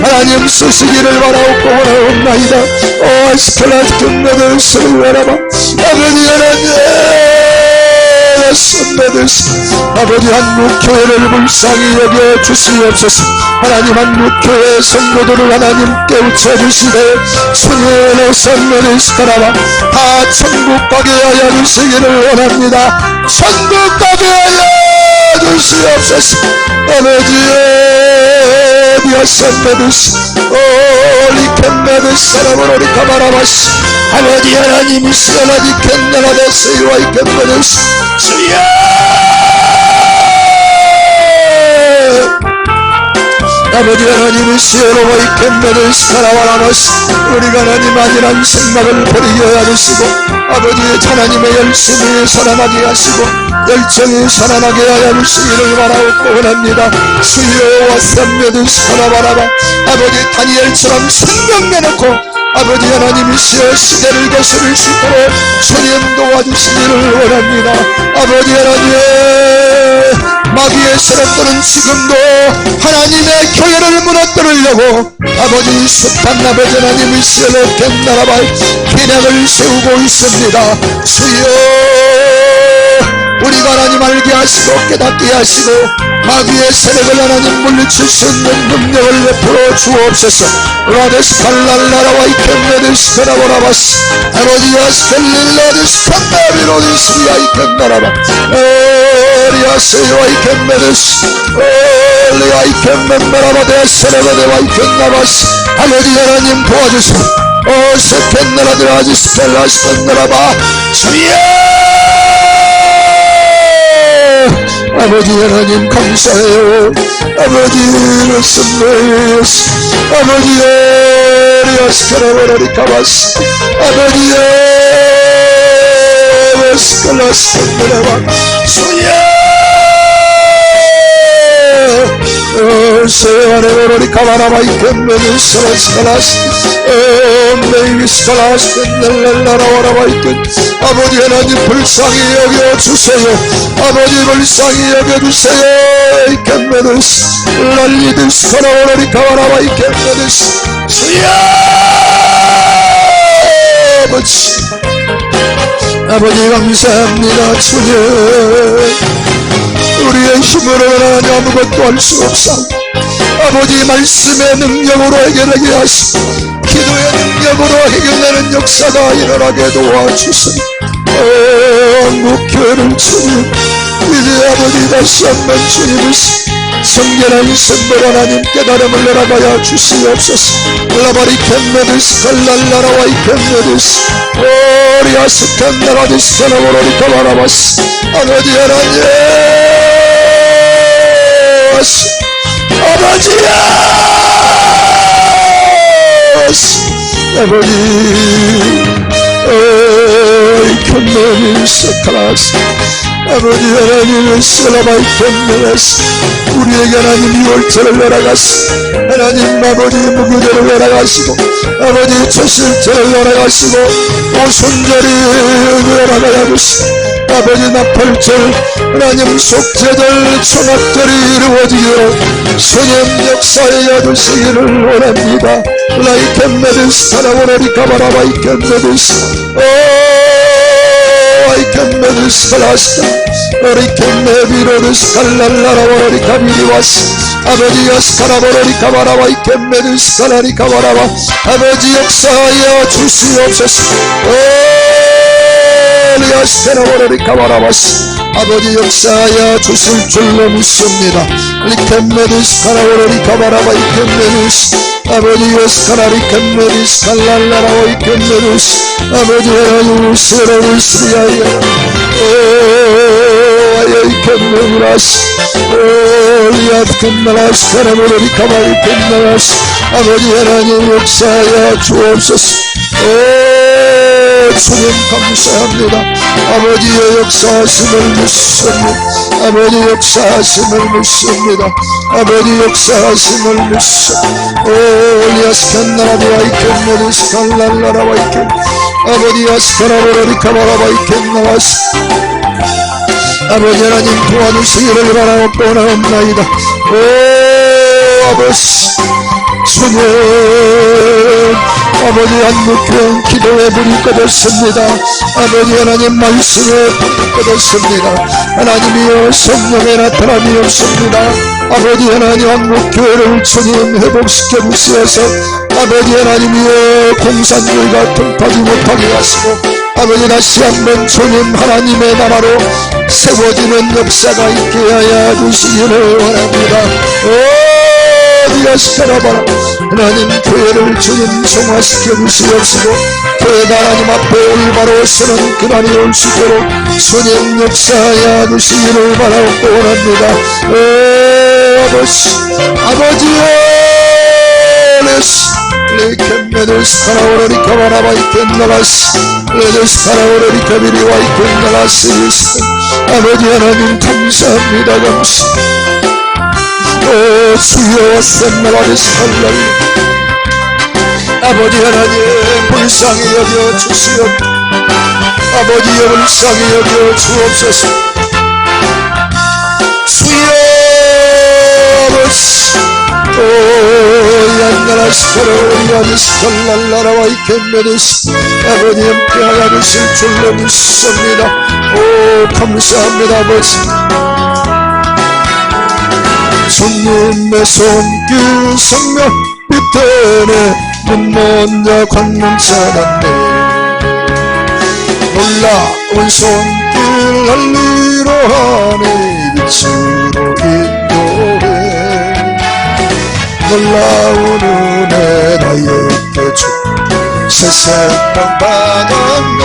하나님 쓰시기를 바라옵고 원하옵나이다. 오 아스칼라스 금메들 스루라바 아버지 하나님 아버지 한국교회를 불쌍히 여겨 주시옵소서. 하나님 한국교회 성도들을 하나님 깨우쳐 주시되 주님의 선물을 스카라바 다 천국 가게 하여 주시기를 원합니다. 천국 가게 하여 주시옵소서. 아버지의 미아산메드스 리켄메드스 사라보로리 카바라바스 아버지 하나님 스라디켄나라데스와 이켄메드스 주여 아버지 하나님의 시에로와 이켄메드스 카라바라바스 우리가 하나님 아니란 생각을 버리게 하시고 아버지의 하나님의 열심히 살아나게 하시고 열정이 살아나게 하여 주시기를 바라옵고 원합니다. 주여 와삼메드스 카라바라바 아버지 다니엘처럼 생명 내놓고 아버지 하나님이시여 시대를 거스를 수 있도록 주님 도와주시기를 원합니다. 아버지 하나님 마귀의 세력들은 지금도 하나님의 교회를 무너뜨리려고 아버지 숱한 아버지 하나님이시여 겐나라바이 기능을 세우고 있습니다. 주여 우리가 하나님 알게 하시고 깨닫게 하시고 마귀의 세력을 하나님 물리칠 수 있는 능력을 베풀어 주옵소서. 라데스 칼랄라라와 이켄메데스 카라보라바스 아로디아스 켈릴라데스 칸다비로디스리아 이켄나라바 리아세와 이켄메데스 리아 이켄메메라바데스 세레베데와 이켄나바스 아버지 하나님 도와주시고 세켄나라드라지스 켈라스 켄나라바 주여 아버지 하나님 감사해요. 아버지 르스메스 아버지의 리아스카라바라리카바스 아버지의 웨스칼라스 켄나라바 주여 세아레로리 카바라바 이켄메니스 라스칼라스 메이스칼라스 켄넬라라와라바 이켄 아버지 하나님 불쌍히 여겨주세요. 아버지 불쌍히 여겨주세요. 이켄메니스 랄리드스 카라오라리 카바라바 이켄메니스 주여 아버지 감사합니다. 주님 우리의 힘으로는 아무것도 할 수 없사 아버지 말씀의 능력으로 해결하게 하시고 기도의 능력으로 해결되는 역사가 일어나게 도와주시니 한국교회를 주님 이제 아버지 다시 한번 주님을 성결한 선물 하나님 깨달음을 내려가야 주시옵소서. 라바리 캔메디스 칼랄라라와 이캔메디스 오리아스 캔나라디스 카라보로리 카바라바스 아버지 하나님 아버지야 아버지 이캔메디스 카라스 아버지 하나님의 셀라바이 캔메디스 우리에게 하나님 유월절을 열어가시고 하나님 아버지 무교절을 열어가시고 아버지 초실절을 열어가시고 오순절이 열어가야 주시고 아버지 나팔절 하나님 속죄절 초막절이 이루어지도록 성령 역사에 야두시기를 원합니다. 라이켄메디스 사라고라리 가바라바 이켄메디스 아이켄메디스 갈라스타 어리켄메비로드스 갈랄라라와라리 가비리와스 아버지 야스카라보라리 가바라바 이켄메디스 갈라리 가바라바 아버지 역사하여 주시옵소서. 리아스테라보라리 가바라바스 아버지 역사하여 주실 줄로 믿습니다. 리켄메디스 가라보라리 가바라바 이켄메디스 아버지 요스카라리 켄메디스 갈랄라라와 이켄메디스 아버지 하나님 세라를 쓰리하여 아야 이켄메디라스 리아트켄나라스 가라보라리 가바리 켄나라스 아버지 하나님 역사하여 주옵소서. 주님 감사합니다. 아버지의 역사하심을 믿습니다. 아버지 역사하심을 믿습니다. 아버지 역사하심을 믿습니다. 리아스칸나라비와 이켄메디스 갈랄라라와 이켄 아버지 아스카라보라리 카바라바 이켄나라스 아버지 하나님 도와주시기를 바라옵고 원하옵나이다. 아버지 주님 아버지 한국교회 기도에 불이 꺼졌습니다. 아버지 하나님 말씀에 불이 꺼졌습니다. 하나님이여 성령의 나타남이 없습니다. 아버지 하나님 한국교회를 주님 회복시켜 주시어서 아버지 하나님이여 공산주의가 통하지 못하게 하시고 아버지 다시 한번 주님 하나님의 나라로 세워지는 역사가 있게 하여 주시기를 원합니다. 디아스카라바라 하나님 교회를 주님 성화시켜 주시옵시고 교회가 하나님 앞에 올바로 서는 그날이 올 수 있도록 주님 역사하여 주시기를 바라옵고 원합니다. 아버지여 레스 레이켄메데스 카라오레리 카바라바 이켄나라스 레데스 카라오레리 카비리와 이켄나라스 아버지 하나님 감사합니다. 감사합니다. 주여 샘나라리스 할렐루야 아버지 하나님 불쌍히 여겨 주시옵 아버지여 불쌍히 여겨 주옵소서. 주여 아버지 얀나라스카로리아니스 칼랄라라와 이켄메디스 아버지 함께하여 주실 줄로 믿습니다. 감사합니다. 아버지 주님의 손길 성령 빛에네 눈먼 자 광명 찾았네 놀라운 손길 날리로 하네 빛으로 인도해 놀라운 은혜 나에게 주 새 생명 받았네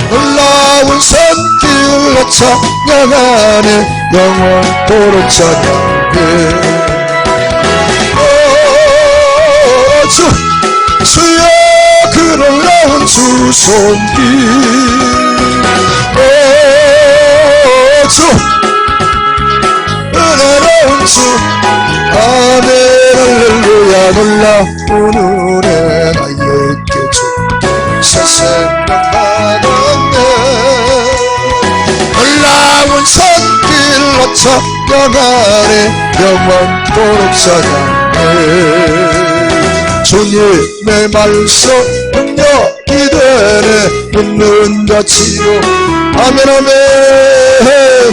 놀라운 손길로 찬양하네 영원토록 찬양해 주여 그 놀라운 주 손길 주 은혜로운 주 아멘 할렐루야 놀라운 은혜 나에게 주 새 생명 받았네 놀라운 손길로 찬양하네 영원토록 찬양해 주님의 말씀 능력이 되네 믿는 자 치료 아멘 아멘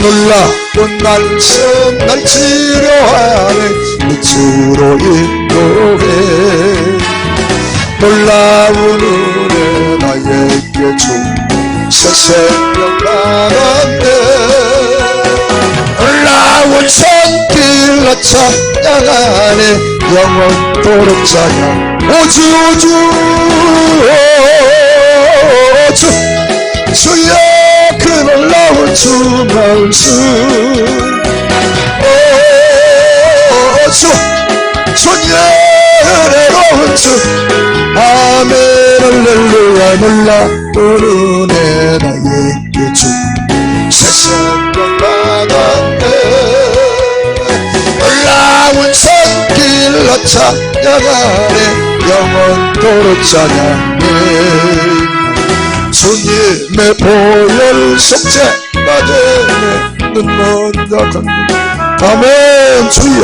놀라운 말씀 날 치료하네 빛으로 인도해 놀라운 은혜 나에게 주 새 생명 받았네 놀라운 손길로 찬양하네 영원토록 찬양 주여 그 놀라운 주 말씀 주의 은혜로운 주 아멘 할렐루야 놀라운 은혜 나에게 주 새 생명 받았네 놀라운 손길로 찬양하네 영원토록 찬양해 주님의 보혈 속죄가 되네 눈먼 자 강구 아멘 주여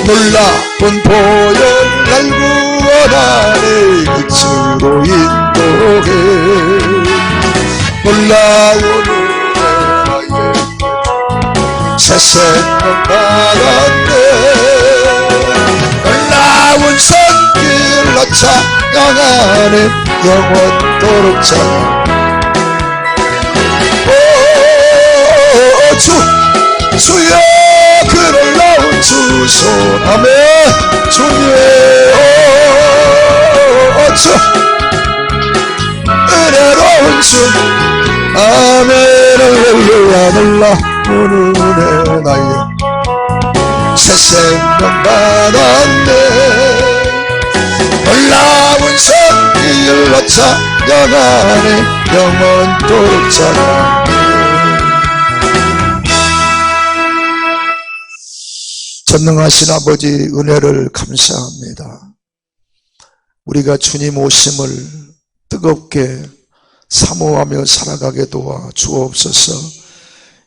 놀라운 보혈 날 구원하네 끝으로 인도해 놀라운 은혜에 새 생명 받았네 놀라운 손길로 찬양하네 영원토록 찬양 주여 그 놀라운 주손 아멘 주님의 주 은혜로운 주 아멘 할렐루야 놀라운 은혜 나의 새 생명 받았네 놀라운 손길로 찬양하네 영원토록 찬양 전능하신 아버지 은혜를 감사합니다. 우리가 주님 오심을 뜨겁게 사모하며 살아가게 도와 주옵소서.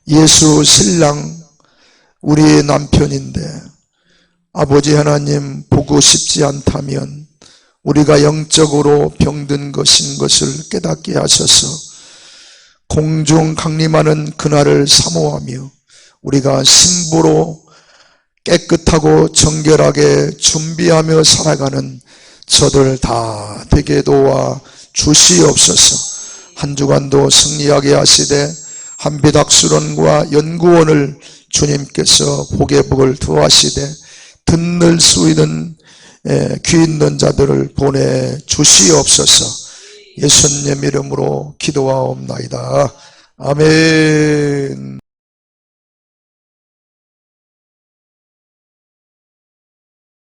예수 신랑 우리의 남편인데 아버지 하나님 보고 싶지 않다면 우리가 영적으로 병든 것인 것을 깨닫게 하셔서 공중 강림하는 그날을 사모하며 우리가 신부로 깨끗하고 정결하게 준비하며 살아가는 저들 다 되게 도와 주시옵소서. 한 주간도 승리하게 하시되 한비닥수론과 연구원을 주님께서 복의 복을 더하시되 듣는 수 있는 귀 있는 자들을 보내 주시옵소서. 예수님 이름으로 기도하옵나이다. 아멘.